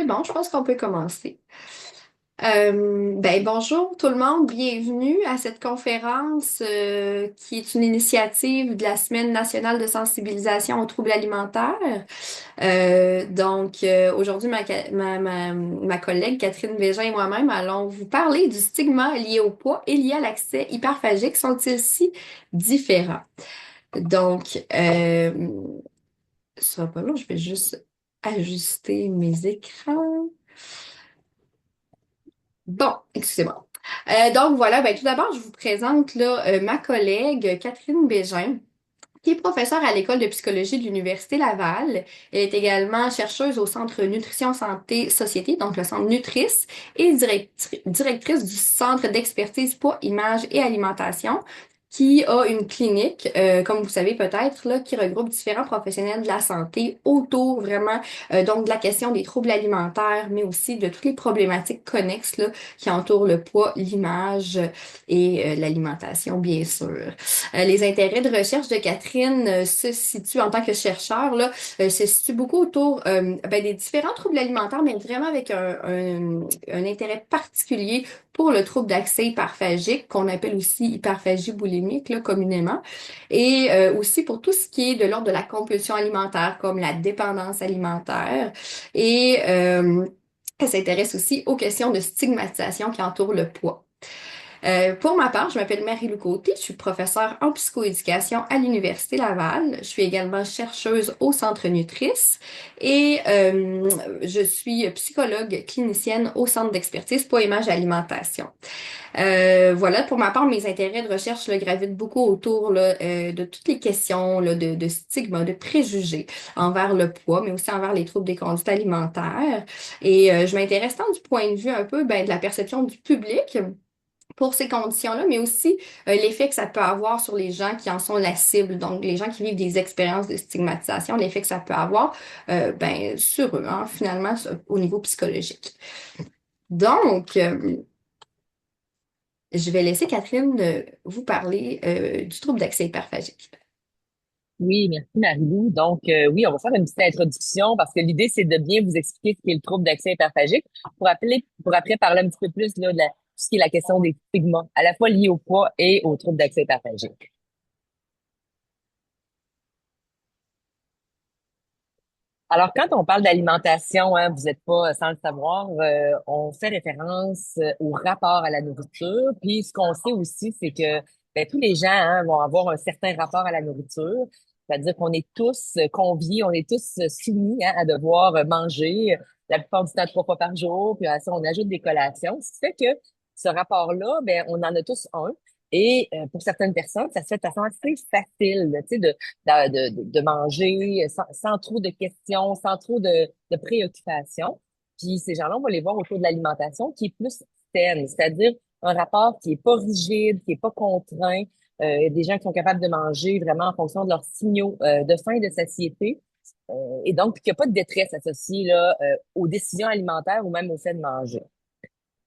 C'est bon, je pense qu'on peut commencer. Bonjour tout le monde, bienvenue à cette conférence qui est une initiative de la Semaine nationale de sensibilisation aux troubles alimentaires. Aujourd'hui, ma collègue Catherine Bégin et moi-même allons vous parler du stigma lié au poids et lié à l'accès hyperphagique. Sont-ils si différents? Donc, ce sera pas long, je vais juste ajuster mes écrans. Bon, excusez-moi. Donc voilà, tout d'abord, je vous présente ma collègue Catherine Bégin, qui est professeure à l'école de psychologie de l'Université Laval. Elle est également chercheuse au Centre Nutrition Santé Société, donc le Centre Nutris, et directrice du Centre d'expertise poids, image et alimentation, qui a une clinique, comme vous savez peut-être, là, qui regroupe différents professionnels de la santé autour vraiment donc de la question des troubles alimentaires, mais aussi de toutes les problématiques connexes là, qui entourent le poids, l'image et l'alimentation, bien sûr. Les intérêts de recherche de Catherine se situent en tant que chercheur, se situent beaucoup autour des différents troubles alimentaires, mais vraiment avec un intérêt particulier pour le trouble d'accès hyperphagique, qu'on appelle aussi hyperphagie boulimique, là, communément, et aussi pour tout ce qui est de l'ordre de la compulsion alimentaire, comme la dépendance alimentaire, et elle s'intéresse aussi aux questions de stigmatisation qui entourent le poids. Pour ma part, je m'appelle Marie-Lou Côté, je suis professeure en psychoéducation à l'Université Laval. Je suis également chercheuse au Centre Nutris et je suis psychologue clinicienne au Centre d'expertise poids image alimentation. Voilà, pour ma part, mes intérêts de recherche gravitent beaucoup autour de toutes les questions de stigma, de préjugés envers le poids, mais aussi envers les troubles des conduites alimentaires. Et je m'intéresse tant du point de vue un peu de la perception du public pour ces conditions-là, mais aussi l'effet que ça peut avoir sur les gens qui en sont la cible, donc les gens qui vivent des expériences de stigmatisation, l'effet que ça peut avoir sur eux, hein, finalement, au niveau psychologique. Donc, je vais laisser Catherine vous parler du trouble d'accès hyperphagique. Oui, merci Marie-Lou. Donc, oui, on va faire une petite introduction parce que l'idée, c'est de bien vous expliquer ce qu'est le trouble d'accès hyperphagique pour après parler un petit peu plus là, tout ce qui est la question des stigmas, à la fois liés au poids et au trouble d'accès hyperphagique. Alors, quand on parle d'alimentation, hein, vous n'êtes pas sans le savoir, on fait référence au rapport à la nourriture. Puis, ce qu'on sait aussi, c'est que tous les gens hein, vont avoir un certain rapport à la nourriture. C'est-à-dire qu'on est tous conviés, on est tous soumis hein, à devoir manger la plupart du temps 3 fois par jour. Puis à ça, on ajoute des collations. Ce qui fait que ce rapport-là, on en a tous un. Et pour certaines personnes, ça se fait de façon assez facile, tu sais, de manger sans trop de questions, sans trop de préoccupations. Puis ces gens-là, on va les voir autour de l'alimentation qui est plus saine, c'est-à-dire un rapport qui est pas rigide, qui est pas contraint. Il y a des gens qui sont capables de manger vraiment en fonction de leurs signaux de faim et de satiété. Et donc, qu'il n'y a pas de détresse associée là, aux décisions alimentaires ou même au fait de manger.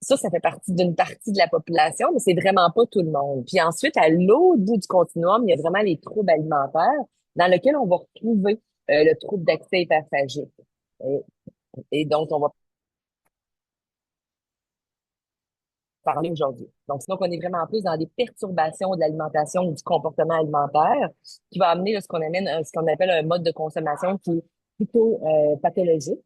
Ça fait partie d'une partie de la population, mais c'est vraiment pas tout le monde. Puis ensuite, à l'autre bout du continuum, il y a vraiment les troubles alimentaires dans lesquels on va retrouver le trouble d'accès hyperphagique. Et, et donc, on va parler aujourd'hui. Donc, on est vraiment plus dans des perturbations de l'alimentation ou du comportement alimentaire qui va amener là, ce qu'on appelle un mode de consommation qui est plutôt pathologique,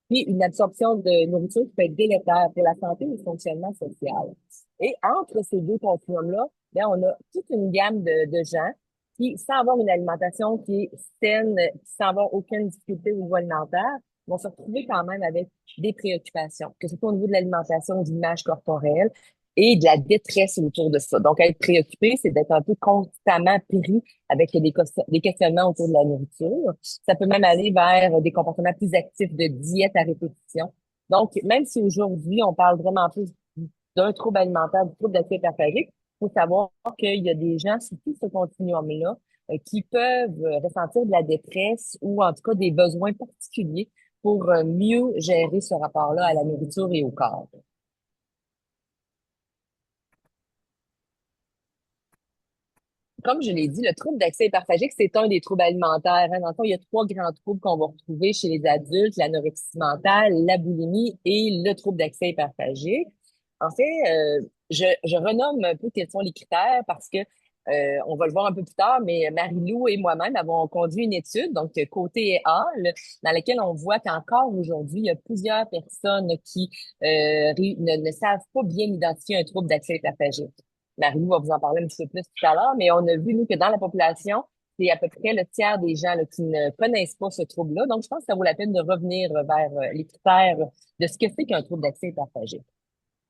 puis une absorption de nourriture qui peut être délétère pour la santé et le fonctionnement social. Et entre ces deux continuums-là, on a toute une gamme de gens qui, sans avoir une alimentation qui est saine, sans avoir aucune difficulté au niveau alimentaire, vont se retrouver quand même avec des préoccupations, que ce soit au niveau de l'alimentation ou de l'image corporelle, et de la détresse autour de ça. Donc, être préoccupé, c'est d'être un peu constamment pris avec des questionnements autour de la nourriture. Ça peut même aller vers des comportements plus actifs de diète à répétition. Donc, même si aujourd'hui, on parle vraiment plus d'un trouble alimentaire, du trouble d'assiette hyperphagique, il faut savoir qu'il y a des gens sur tout ce continuum-là qui peuvent ressentir de la détresse ou en tout cas des besoins particuliers pour mieux gérer ce rapport-là à la nourriture et au corps. comme je l'ai dit, le trouble d'accès hyperphagique, c'est un des troubles alimentaires, hein. Dans le fond, il y a trois grands troubles qu'on va retrouver chez les adultes, l'anorexie mentale, la boulimie et le trouble d'accès hyperphagique. En fait, je renomme un peu quels sont les critères parce que on va le voir un peu plus tard, mais Marie-Lou et moi-même avons conduit une étude, donc côté Hall, dans laquelle on voit qu'encore aujourd'hui, il y a plusieurs personnes qui ne savent pas bien identifier un trouble d'accès hyperphagique. Marie-Lou va vous en parler un petit peu plus tout à l'heure, mais on a vu, nous, que dans la population, c'est à peu près le tiers des gens là, qui ne connaissent pas ce trouble-là. Donc, je pense que ça vaut la peine de revenir vers les critères de ce que c'est qu'un trouble d'accès hyperphagique.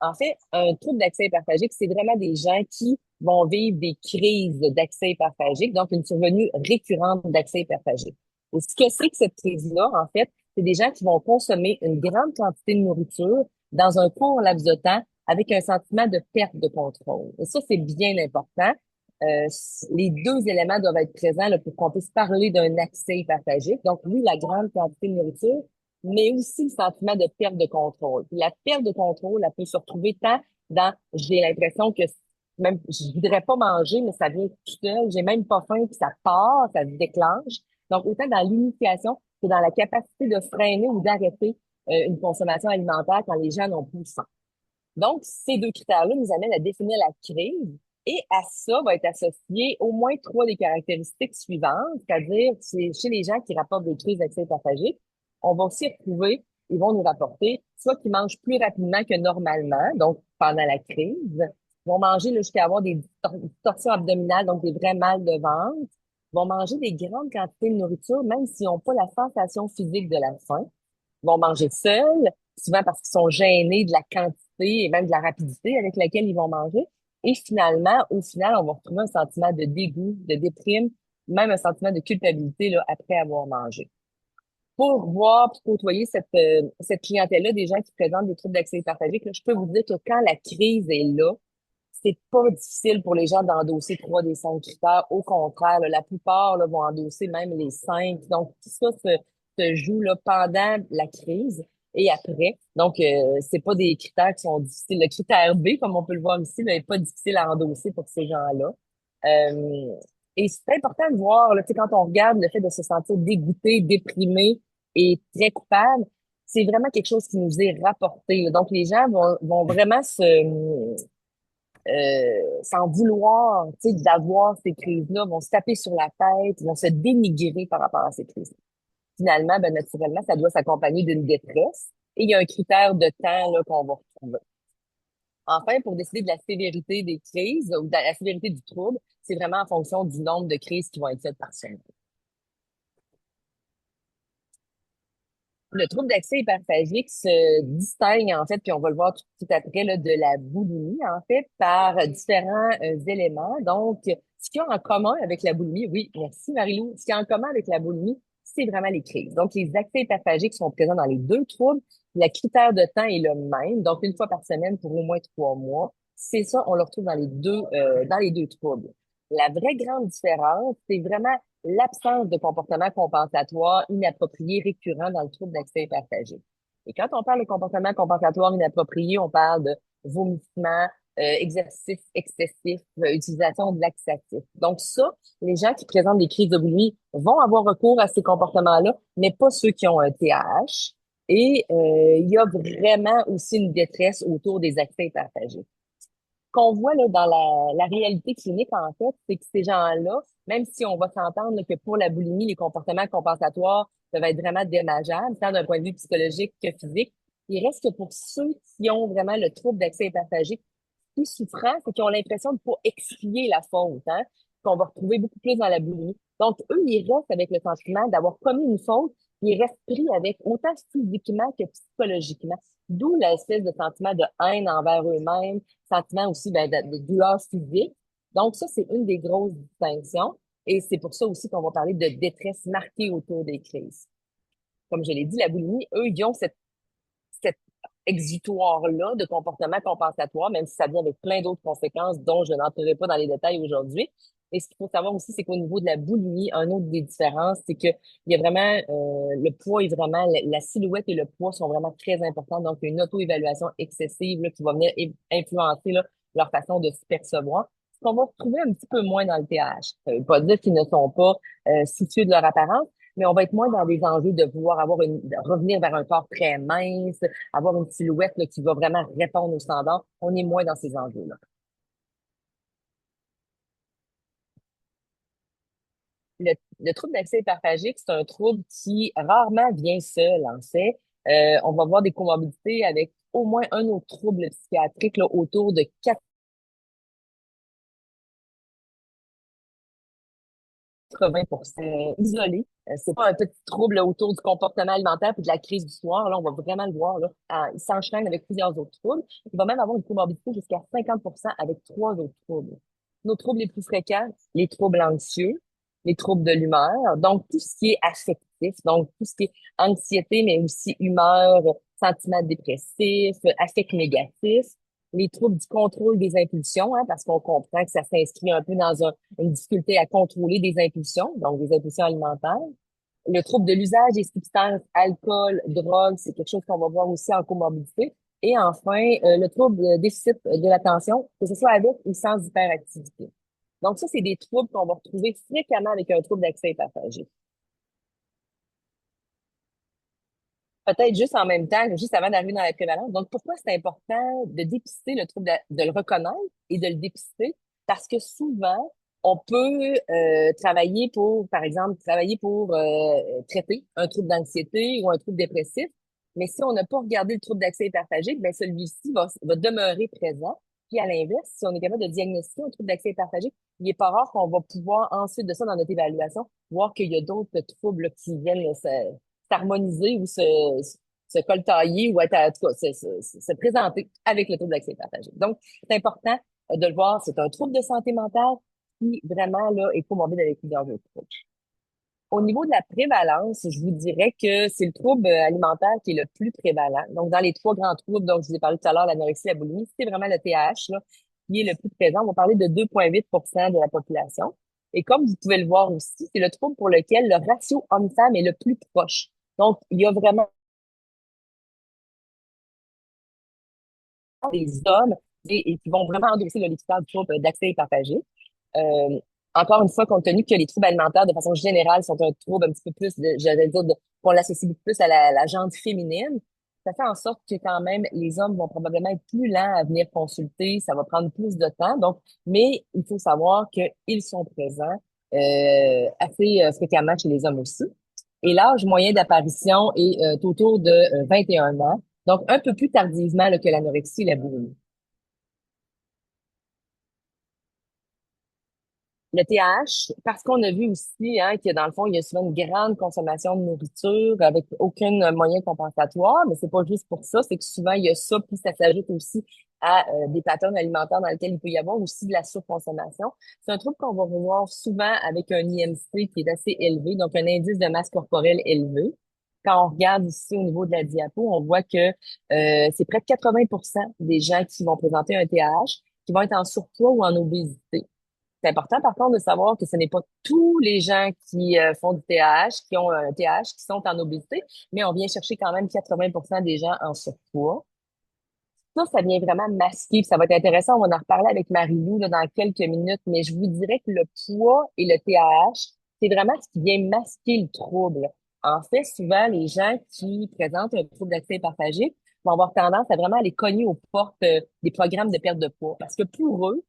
En fait, un trouble d'accès hyperphagique, c'est vraiment des gens qui vont vivre des crises d'accès hyperphagique, donc une survenue récurrente d'accès hyperphagique. Et ce que c'est que cette crise-là, en fait, c'est des gens qui vont consommer une grande quantité de nourriture dans un court laps de temps avec un sentiment de perte de contrôle. Et ça, c'est bien important. Les deux éléments doivent être présents là, pour qu'on puisse parler d'un accès hyperphagique. Donc, oui, la grande quantité de nourriture, mais aussi le sentiment de perte de contrôle. Puis la perte de contrôle, elle peut se retrouver tant dans j'ai l'impression que même je voudrais pas manger, mais ça vient tout seul, j'ai même pas faim, puis ça part, ça se déclenche. Donc, autant dans l'initiation que dans la capacité de freiner ou d'arrêter une consommation alimentaire quand les gens n'ont plus faim. Donc, ces deux critères-là nous amènent à définir la crise et à ça va être associé au moins trois des caractéristiques suivantes, c'est-à-dire chez les gens qui rapportent des crises d'accès hyperphagique, on va aussi retrouver, ils vont nous rapporter soit qu'ils mangent plus rapidement que normalement, donc pendant la crise, ils vont manger là, jusqu'à avoir des distorsions abdominales, donc des vrais mal de ventre, ils vont manger des grandes quantités de nourriture, même s'ils n'ont pas la sensation physique de la faim, ils vont manger seuls, souvent parce qu'ils sont gênés de la quantité et même de la rapidité avec laquelle ils vont manger. Et finalement, au final, on va retrouver un sentiment de dégoût, de déprime, même un sentiment de culpabilité là, après avoir mangé. Pour voir, pour côtoyer cette clientèle-là, des gens qui présentent des troubles d'accès hyperphagique, là, je peux vous dire que quand la crise est là, c'est pas difficile pour les gens d'endosser trois des cinq critères. Au contraire, là, la plupart là, vont endosser même les cinq. Donc, tout ça se joue là, pendant la crise et après. Donc, c'est pas des critères qui sont difficiles. Le critère B, comme on peut le voir ici, n'est pas difficile à endosser pour ces gens-là. Euh, et c'est important de voir, là, tu sais, quand on regarde le fait de se sentir dégoûté, déprimé et très coupable, c'est vraiment quelque chose qui nous est rapporté, là. Donc, les gens vont vraiment s'en vouloir, tu sais, d'avoir ces crises-là, vont se taper sur la tête, vont se dénigrer par rapport à ces crises. Finalement, ben, naturellement, ça doit s'accompagner d'une détresse. Et il y a un critère de temps, là, qu'on va retrouver. Enfin, pour décider de la sévérité des crises ou de la sévérité du trouble, c'est vraiment en fonction du nombre de crises qui vont être faites par semaine. Le trouble d'accès hyperphagique se distingue, en fait, puis on va le voir tout après, là, de la boulimie, en fait, par différents éléments. Donc, ce qu'il y a en commun avec la boulimie, oui, merci Marie-Lou, ce qu'il y a en commun avec la boulimie, c'est vraiment les crises. Donc, les accès hyperphagiques sont présents dans les deux troubles. Le critère de temps est le même, donc une fois par semaine pour au moins 3 mois. C'est ça, on le retrouve dans les deux troubles. La vraie grande différence, c'est vraiment l'absence de comportement compensatoire inapproprié récurrent dans le trouble d'accès hyperphagique. Et quand on parle de comportement compensatoire inapproprié, on parle de vomissement, exercice excessif, utilisation de laxatifs. Donc ça, les gens qui présentent des crises de boulimie vont avoir recours à ces comportements-là, mais pas ceux qui ont un TAH. Et il y a vraiment aussi une détresse autour des accès hyperphagiques qu'on voit là, dans la réalité clinique, en fait, c'est que ces gens-là, même si on va s'entendre là, que pour la boulimie, les comportements compensatoires peuvent être vraiment dommageables, tant d'un point de vue psychologique que physique, il reste que pour ceux qui ont vraiment le trouble d'accès hyperphagique, plus souffrant, c'est qu'ils ont l'impression de ne pas expier la faute, hein, qu'on va retrouver beaucoup plus dans la boulimie. Donc, eux, ils restent avec le sentiment d'avoir commis une faute, ils restent pris avec autant physiquement que psychologiquement. D'où l'espèce de sentiment de haine envers eux-mêmes, sentiment aussi ben, de douleur physique. Donc, ça, c'est une des grosses distinctions. Et c'est pour ça aussi qu'on va parler de détresse marquée autour des crises. Comme je l'ai dit, la boulimie, eux, ils ont cette exutoire-là de comportement compensatoire, même si ça vient avec plein d'autres conséquences dont je n'entrerai pas dans les détails aujourd'hui. Et ce qu'il faut savoir aussi, c'est qu'au niveau de la boulimie, un autre des différences, c'est que il y a vraiment le poids est vraiment la silhouette et le poids sont vraiment très importants. Donc, il y a une auto-évaluation excessive là, qui va venir influencer là, leur façon de se percevoir. qu'on va retrouver un petit peu moins dans le TH. Ça veut pas dire qu'ils ne sont pas soucieux de leur apparence, mais on va être moins dans des enjeux de vouloir de revenir vers un corps très mince, avoir une silhouette là, qui va vraiment répondre aux standards. On est moins dans ces enjeux-là. Le trouble d'accès hyperphagique, c'est un trouble qui rarement vient seul, en fait. On va voir des comorbidités avec au moins un autre trouble psychiatrique là, autour de 80% isolé. C'est pas un petit trouble là, autour du comportement alimentaire puis de la crise du soir. Là, on va vraiment le voir. Là. Il s'enchaîne avec plusieurs autres troubles. Il va même avoir une comorbidité jusqu'à 50% avec trois autres troubles. Nos troubles les plus fréquents, les troubles anxieux, les troubles de l'humeur, donc tout ce qui est affectif, donc tout ce qui est anxiété, mais aussi humeur, sentiments dépressifs, affect négatif, les troubles du contrôle des impulsions, hein, parce qu'on comprend que ça s'inscrit un peu dans une difficulté à contrôler des impulsions, donc des impulsions alimentaires. Le trouble de l'usage des substances, alcool, drogue, c'est quelque chose qu'on va voir aussi en comorbidité. Et enfin, le trouble de déficit de l'attention, que ce soit avec ou sans hyperactivité. Donc ça, c'est des troubles qu'on va retrouver fréquemment avec un trouble d'accès hyperphagique. Peut-être juste en même temps, juste avant d'arriver dans la prévalence. Donc, pourquoi c'est important de dépister le trouble, de le reconnaître et de le dépister? Parce que souvent, on peut travailler pour, par exemple, travailler pour traiter un trouble d'anxiété ou un trouble dépressif. Mais si on n'a pas regardé le trouble d'accès hyperphagique, ben celui-ci va demeurer présent. Puis à l'inverse, si on est capable de diagnostiquer un trouble d'accès hyperphagique, il est pas rare qu'on va pouvoir ensuite de ça dans notre évaluation voir qu'il y a d'autres troubles qui viennent s'harmoniser ou se coltailler ou être, en tout cas, se présenter avec le trouble d'accès partagé. Donc, c'est important de le voir. C'est un trouble de santé mentale qui vraiment là est comorbide avec plusieurs autres troubles. Au niveau de la prévalence, je vous dirais que c'est le trouble alimentaire qui est le plus prévalent. Donc, dans les trois grands troubles, donc je vous ai parlé tout à l'heure, l'anorexie, la boulimie, c'est vraiment le TH là, qui est le plus présent. On va parler de 2,8% de la population. Et comme vous pouvez le voir aussi, c'est le trouble pour lequel le ratio homme-femme est le plus proche. Donc, il y a vraiment des hommes et qui vont vraiment endosser le l'étiquette du trouble d'accès hyperphagique. Euh, Encore une fois, compte tenu que les troubles alimentaires, de façon générale, sont un trouble un petit peu plus, j'allais dire, qu'on l'associe beaucoup plus à la gente féminine, ça fait en sorte que quand même, les hommes vont probablement être plus lents à venir consulter, ça va prendre plus de temps. Donc, mais il faut savoir qu'ils sont présents assez fréquemment chez les hommes aussi. Et l'âge moyen d'apparition est autour de 21 ans, donc un peu plus tardivement là, que l'anorexie et la boulimie. Le TH, parce qu'on a vu aussi hein, que dans le fond, il y a souvent une grande consommation de nourriture avec aucun moyen compensatoire, mais c'est pas juste pour ça, c'est que souvent il y a ça, puis ça s'ajoute aussi à des patterns alimentaires dans lesquels il peut y avoir aussi de la surconsommation. C'est un truc qu'on va revoir souvent avec un IMC qui est assez élevé, donc un indice de masse corporelle élevé. Quand on regarde ici au niveau de la diapo, on voit que c'est près de 80% des gens qui vont présenter un TH qui vont être en surpoids ou en obésité. C'est important, par contre, de savoir que ce n'est pas tous les gens qui font du TAH, qui ont un TAH, qui sont en obésité, mais on vient chercher quand même 80% des gens en surpoids. Ça vient vraiment masquer, puis ça va être intéressant, on va en reparler avec Marie-Lou là, dans quelques minutes, mais je vous dirais que le poids et le TAH, c'est vraiment ce qui vient masquer le trouble. En fait, souvent, les gens qui présentent un trouble d'accès hyperphagique vont avoir tendance à vraiment aller cogner aux portes des programmes de perte de poids, parce que pour eux,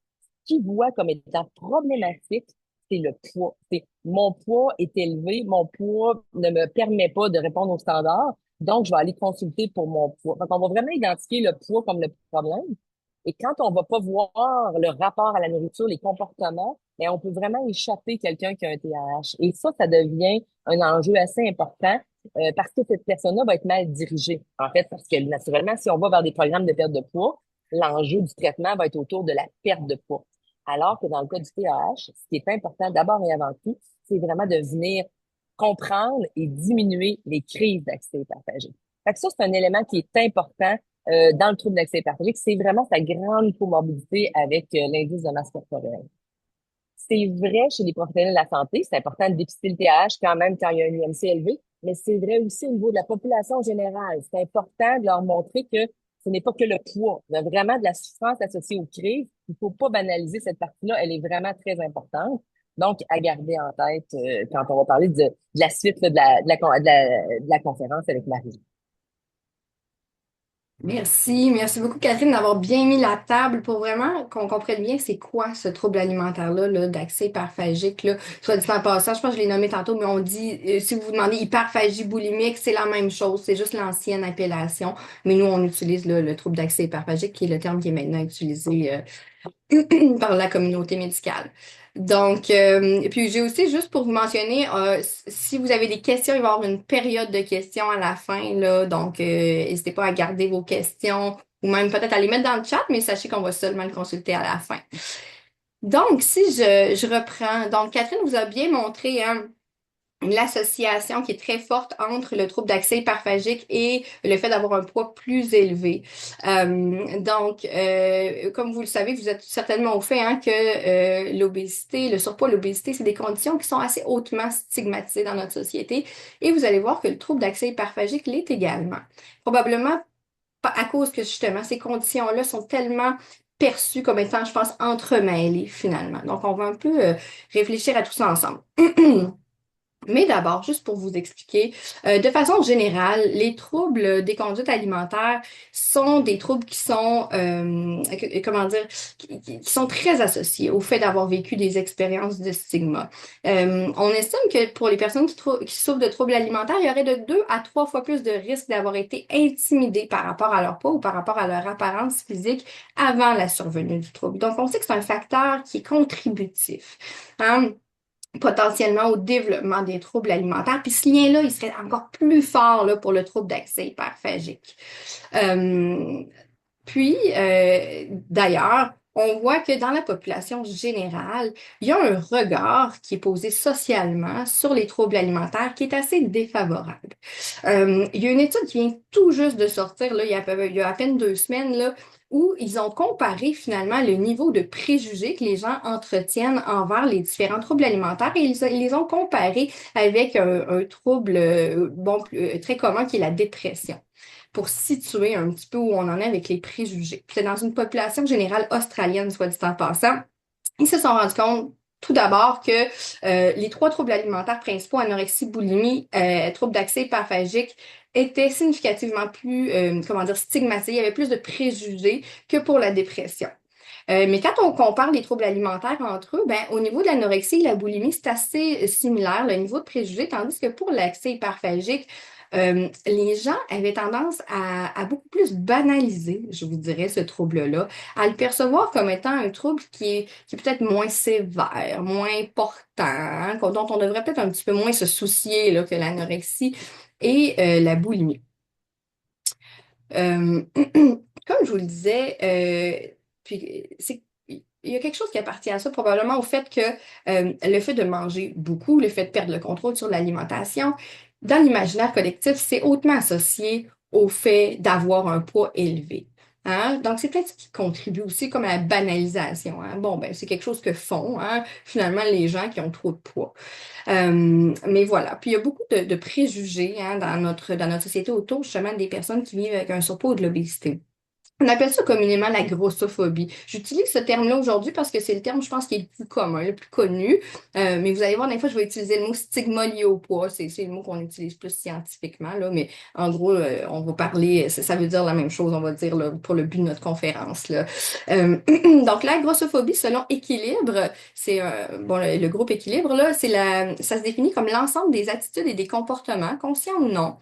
qu'ils voient comme étant problématique, c'est le poids. C'est mon poids est élevé, mon poids ne me permet pas de répondre aux standards, donc je vais aller consulter pour mon poids. Donc, on va vraiment identifier le poids comme le problème. Et quand on va pas voir le rapport à la nourriture, les comportements, ben on peut vraiment échapper quelqu'un qui a un TAH. Et ça devient un enjeu assez important parce que cette personne-là va être mal dirigée. En fait, parce que naturellement, si on va vers des programmes de perte de poids, l'enjeu du traitement va être autour de la perte de poids. Alors que dans le cas du TAH, ce qui est important d'abord et avant tout, c'est vraiment de venir comprendre et diminuer les crises d'accès hyperphagique. Fait que ça, c'est un élément qui est important dans le trouble d'accès hyperphagique. C'est vraiment sa grande comorbidité avec l'indice de masse corporelle. C'est vrai chez les professionnels de la santé, c'est important de dépister le TAH quand même quand il y a un IMC élevé, mais c'est vrai aussi au niveau de la population générale. C'est important de leur montrer que ce n'est pas que le poids, il y a vraiment de la souffrance associée aux crises il faut pas banaliser cette partie-là. Elle est vraiment très importante. Donc, à garder en tête quand on va parler de la suite là, de la conférence avec Marie. Merci beaucoup Catherine d'avoir bien mis la table pour vraiment qu'on comprenne bien c'est quoi ce trouble alimentaire-là là, d'accès hyperphagique. Là. Soit dit en passant, je pense que je l'ai nommé tantôt, mais on dit, si vous vous demandez hyperphagie boulimique, c'est la même chose, c'est juste l'ancienne appellation. Mais nous, on utilise là, le trouble d'accès hyperphagique, qui est le terme qui est maintenant utilisé par la communauté médicale. Donc, puis j'ai aussi, juste pour vous mentionner, si vous avez des questions, il va y avoir une période de questions à la fin, là. Donc, n'hésitez pas à garder vos questions ou même peut-être à les mettre dans le chat, mais sachez qu'on va seulement le consulter à la fin. Donc, si je reprends, donc Catherine vous a bien montré, hein, l'association qui est très forte entre le trouble d'accès hyperphagique et le fait d'avoir un poids plus élevé. Comme vous le savez, vous êtes certainement au fait hein, que l'obésité, le surpoids, l'obésité, c'est des conditions qui sont assez hautement stigmatisées dans notre société. Et vous allez voir que le trouble d'accès hyperphagique l'est également. Probablement à cause que justement, ces conditions-là sont tellement perçues comme étant, je pense, entremêlées finalement. Donc, on va un peu réfléchir à tout ça ensemble. Mais d'abord, juste pour vous expliquer, de façon générale, les troubles des conduites alimentaires sont des troubles qui sont, comment dire, qui sont très associés au fait d'avoir vécu des expériences de stigma. On estime que pour les personnes qui souffrent de troubles alimentaires, il y aurait de 2 à 3 fois plus de risques d'avoir été intimidés par rapport à leur poids ou par rapport à leur apparence physique avant la survenue du trouble. Donc, on sait que c'est un facteur qui est contributif. Hein? Potentiellement au développement des troubles alimentaires. Puis ce lien-là, il serait encore plus fort là, pour le trouble d'accès hyperphagique. Euh, D'ailleurs, on voit que dans la population générale, il y a un regard qui est posé socialement sur les troubles alimentaires qui est assez défavorable. Il y a une étude qui vient tout juste de sortir, là, il y a à peine 2 semaines, là, où ils ont comparé finalement le niveau de préjugés que les gens entretiennent envers les différents troubles alimentaires et ils les ont comparés avec un trouble très commun qui est la dépression pour situer un petit peu où on en est avec les préjugés. C'est dans une population générale australienne, soit dit en passant. Ils se sont rendus compte tout d'abord que les 3 troubles alimentaires principaux, anorexie, boulimie, troubles d'accès hyperphagique, étaient significativement plus, comment dire, stigmatisés. Il y avait plus de préjugés que pour la dépression. Mais quand on compare les troubles alimentaires entre eux, ben, au niveau de l'anorexie et la boulimie, c'est assez similaire, le niveau de préjugés, tandis que pour l'accès hyperphagique, les gens avaient tendance à beaucoup plus banaliser, je vous dirais, ce trouble-là, à le percevoir comme étant un trouble qui est peut-être moins sévère, moins important, hein, dont on devrait peut-être un petit peu moins se soucier là, que l'anorexie et la boulimie. Euh, Comme je vous le disais, il y a quelque chose qui appartient à ça, probablement au fait que le fait de manger beaucoup, le fait de perdre le contrôle sur l'alimentation, dans l'imaginaire collectif, c'est hautement associé au fait d'avoir un poids élevé. Hein? Donc, c'est peut-être ce qui contribue aussi comme à la banalisation. Hein? Bon, ben, c'est quelque chose que font, hein, finalement, les gens qui ont trop de poids. Mais voilà. Puis il y a beaucoup de préjugés hein, dans notre société autour justement des personnes qui vivent avec un surpoids ou de l'obésité. On appelle ça communément la grossophobie. J'utilise ce terme-là aujourd'hui parce que c'est le terme, je pense, qui est le plus commun, le plus connu. Mais vous allez voir, des fois, je vais utiliser le mot stigma lié au poids. C'est le mot qu'on utilise plus scientifiquement, là. Mais en gros, on va parler, ça veut dire la même chose, on va dire, là, pour le but de notre conférence, là. Donc, la grossophobie, selon Équilibre, c'est bon, le groupe Équilibre, là, ça se définit comme l'ensemble des attitudes et des comportements, conscients ou non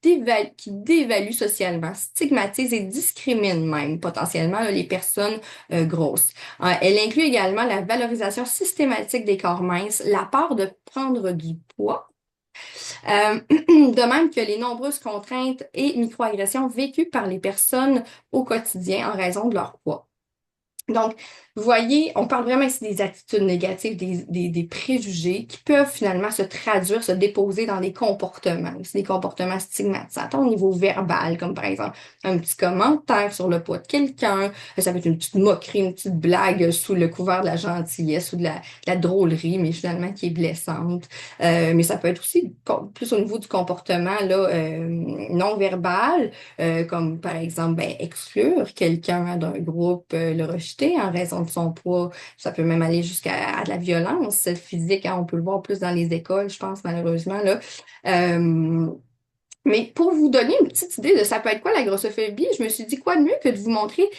qui dévalue socialement, stigmatise et discrimine même potentiellement là, les personnes grosses. Elle inclut également la valorisation systématique des corps minces, la peur de prendre du poids, de même que les nombreuses contraintes et microagressions vécues par les personnes au quotidien en raison de leur poids. Donc, vous voyez, on parle vraiment ici des attitudes négatives, des préjugés qui peuvent finalement se traduire, se déposer dans des comportements. C'est des comportements stigmatisateurs au niveau verbal, comme par exemple un petit commentaire sur le poids de quelqu'un. Ça peut être une petite moquerie, une petite blague sous le couvert de la gentillesse ou de la drôlerie, mais finalement qui est blessante. Mais ça peut être aussi plus au niveau du comportement là, non verbal, comme par exemple ben, exclure quelqu'un d'un groupe, le rejeter en raison de son poids. Ça peut même aller jusqu'à de la violence physique, hein. On peut le voir plus dans les écoles, je pense, malheureusement, là. Euh, mais pour vous donner une petite idée de ça peut être quoi la grossophobie, je me suis dit quoi de mieux que de vous montrer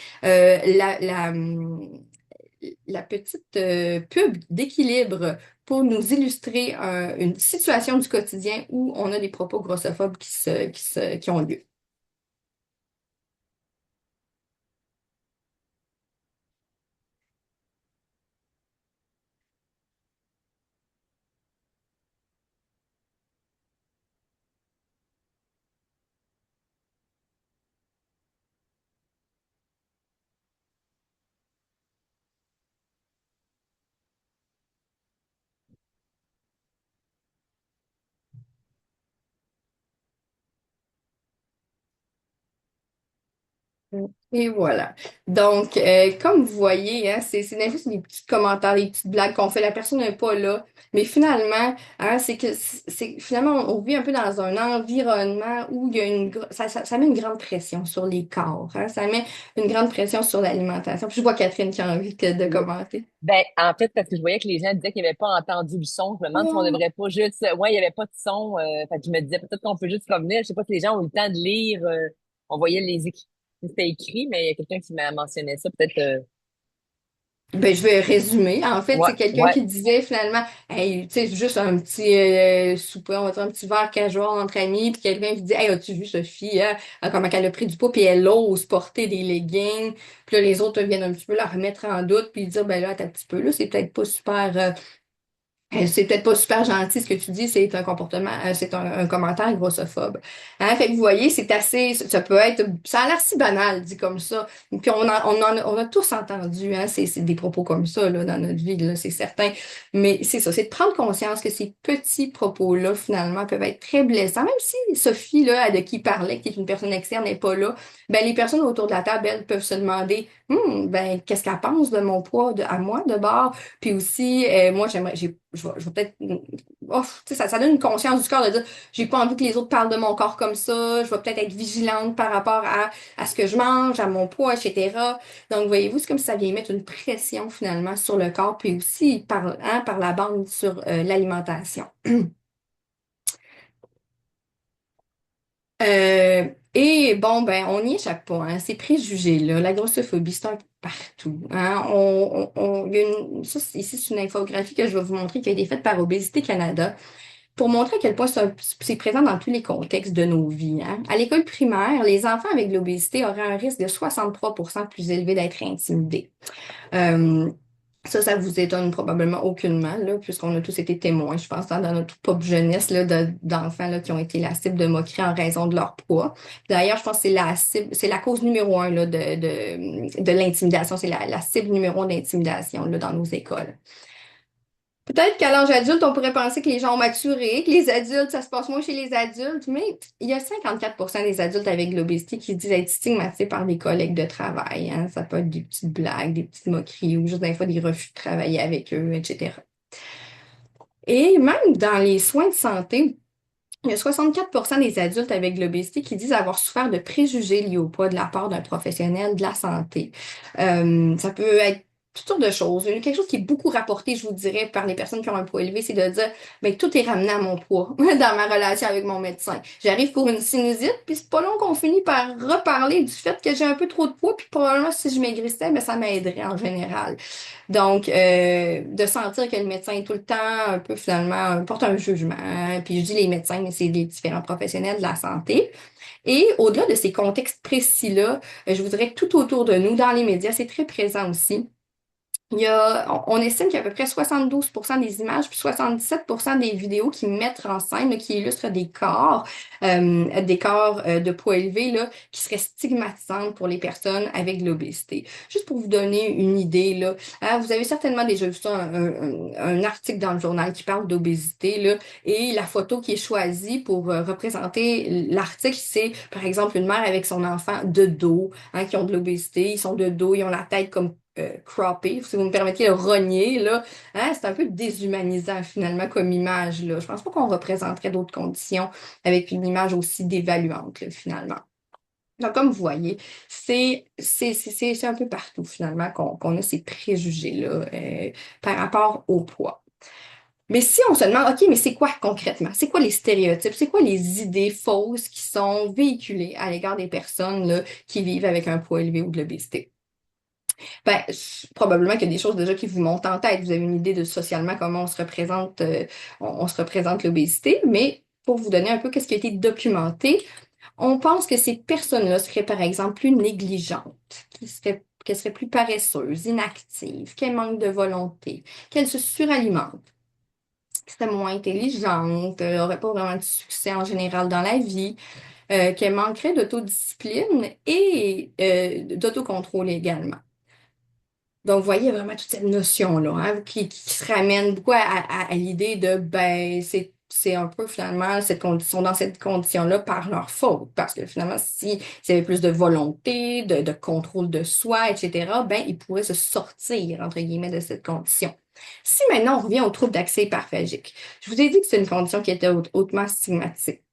la petite pub d'équilibre pour nous illustrer une situation du quotidien où on a des propos grossophobes qui ont lieu. Et voilà. Donc, comme vous voyez, hein, c'est des fois, c'est des petits commentaires, des petites blagues qu'on fait. La personne n'est pas là. Mais finalement, hein, finalement, on vit un peu dans un environnement où il y a ça met une grande pression sur les corps. Hein, ça met une grande pression sur l'alimentation. Puis je vois Catherine qui a envie de commenter. Ben, en fait, parce que je voyais que les gens disaient qu'ils n'avaient pas entendu le son. Je me demande si on Oh. devrait pas juste, ouais, il n'y avait pas de son. Fait que je me disais peut-être qu'on peut juste revenir. Je sais pas si les gens ont eu le temps de lire. On voyait les écrits. C'était écrit, mais il y a quelqu'un qui m'a mentionné ça. Peut-être, Ben, je vais résumer. En fait, ouais, c'est quelqu'un ouais. qui disait finalement, hey, tu sais, juste un petit souper, on va dire un petit verre casual entre amis, puis quelqu'un qui dit, hey, as-tu vu Sophie, hein, comment elle a pris du poids, puis elle ose porter des leggings, puis là, les autres viennent un petit peu la remettre en doute, puis dire, ben là, attends un petit peu, là, c'est peut-être pas super, c'est peut-être pas super gentil ce que tu dis, c'est un comportement, c'est un commentaire grossophobe. Hein? Fait que vous voyez, c'est assez, ça peut être, ça a l'air si banal dit comme ça. Puis on a tous entendu, hein, c'est des propos comme ça là, dans notre vie, là, c'est certain. Mais c'est ça, c'est de prendre conscience que ces petits propos-là, finalement, peuvent être très blessants. Même si Sophie, là, de qui parlait, qui est une personne externe, n'est pas là, ben les personnes autour de la table, elles, peuvent se demander, ben, qu'est-ce qu'elle pense de mon poids, à moi, de bord. Puis aussi, moi, je vais peut-être, oh, tu sais, ça donne une conscience du corps de dire, j'ai pas envie que les autres parlent de mon corps comme ça, je vais peut-être être vigilante par rapport à ce que je mange, à mon poids, etc. Donc, voyez-vous, c'est comme si ça vient mettre une pression finalement sur le corps, puis aussi par la bande sur l'alimentation. Et bon, ben, on n'y échappe pas, hein. Ces préjugés-là, la grossophobie, c'est un peu partout. Hein. Il y a ici, c'est une infographie que je vais vous montrer qui a été faite par Obésité Canada pour montrer à quel point c'est présent dans tous les contextes de nos vies. Hein. À l'école primaire, les enfants avec de l'obésité auraient un risque de 63% plus élevé d'être intimidés. Euh, ça vous étonne probablement aucunement, là, puisqu'on a tous été témoins, je pense, dans notre pop jeunesse là, d'enfants là, qui ont été la cible de moqueries en raison de leur poids. D'ailleurs, je pense que c'est la cause numéro un là, de l'intimidation. C'est la cible numéro un d'intimidation là, dans nos écoles. Peut-être qu'à l'âge adulte, on pourrait penser que les gens ont maturé, que les adultes, ça se passe moins chez les adultes, mais il y a 54% des adultes avec de l'obésité qui disent être stigmatisés par des collègues de travail. Hein. Ça peut être des petites blagues, des petites moqueries ou juste des fois des refus de travailler avec eux, etc. Et même dans les soins de santé, il y a 64% des adultes avec de l'obésité qui disent avoir souffert de préjugés liés au poids de la part d'un professionnel de la santé. Ça peut être toutes sortes de choses. Quelque chose qui est beaucoup rapporté, je vous dirais, par les personnes qui ont un poids élevé, c'est de dire, ben, tout est ramené à mon poids dans ma relation avec mon médecin. J'arrive pour une sinusite, puis c'est pas long qu'on finit par reparler du fait que j'ai un peu trop de poids, puis probablement si je maigrissais, ben, ça m'aiderait en général. Donc, de sentir que le médecin est tout le temps un peu finalement porte un jugement. Hein. Puis je dis les médecins, mais c'est les différents professionnels de la santé. Et au-delà de ces contextes précis-là, je vous dirais que tout autour de nous, dans les médias, c'est très présent aussi. On estime qu'il y a à peu près 72% des images puis 77% des vidéos qui mettent en scène, là, qui illustrent des corps de poids élevé là, qui seraient stigmatisantes pour les personnes avec de l'obésité. Juste pour vous donner une idée, là, hein, vous avez certainement déjà vu ça, un article dans le journal qui parle d'obésité, là, et la photo qui est choisie pour représenter l'article, c'est par exemple une mère avec son enfant de dos, hein, qui ont de l'obésité, ils sont de dos, ils ont la tête comme croppé, si vous me permettez, le rogner, là, hein, c'est un peu déshumanisant finalement comme image, là. Je pense pas qu'on représenterait d'autres conditions avec une image aussi dévaluante, là, finalement. Donc, comme vous voyez, c'est un peu partout finalement qu'on a ces préjugés-là par rapport au poids. Mais si on se demande, OK, mais c'est quoi concrètement? C'est quoi les stéréotypes? C'est quoi les idées fausses qui sont véhiculées à l'égard des personnes là, qui vivent avec un poids élevé ou de l'obésité? Ben, probablement qu'il y a des choses déjà qui vous montent en tête. Vous avez une idée de socialement comment on se représente l'obésité, mais pour vous donner un peu qu'est-ce qui a été documenté, on pense que ces personnes-là seraient, par exemple, plus négligentes, qu'elles seraient plus paresseuses, inactives, qu'elles manquent de volonté, qu'elles se suralimentent, qu'elles seraient moins intelligentes, n'auraient pas vraiment de succès en général dans la vie, qu'elles manqueraient d'autodiscipline et d'autocontrôle également. Donc, vous voyez vraiment toute cette notion-là, hein, qui se ramène beaucoup à l'idée de, ben, c'est un peu finalement cette condition, dans cette condition-là par leur faute. Parce que finalement, s'ils avaient plus de volonté, de contrôle de soi, etc., ben, ils pourraient se sortir, entre guillemets, de cette condition. Si maintenant on revient au trouble d'accès hyperphagique, je vous ai dit que c'est une condition qui était hautement stigmatisée.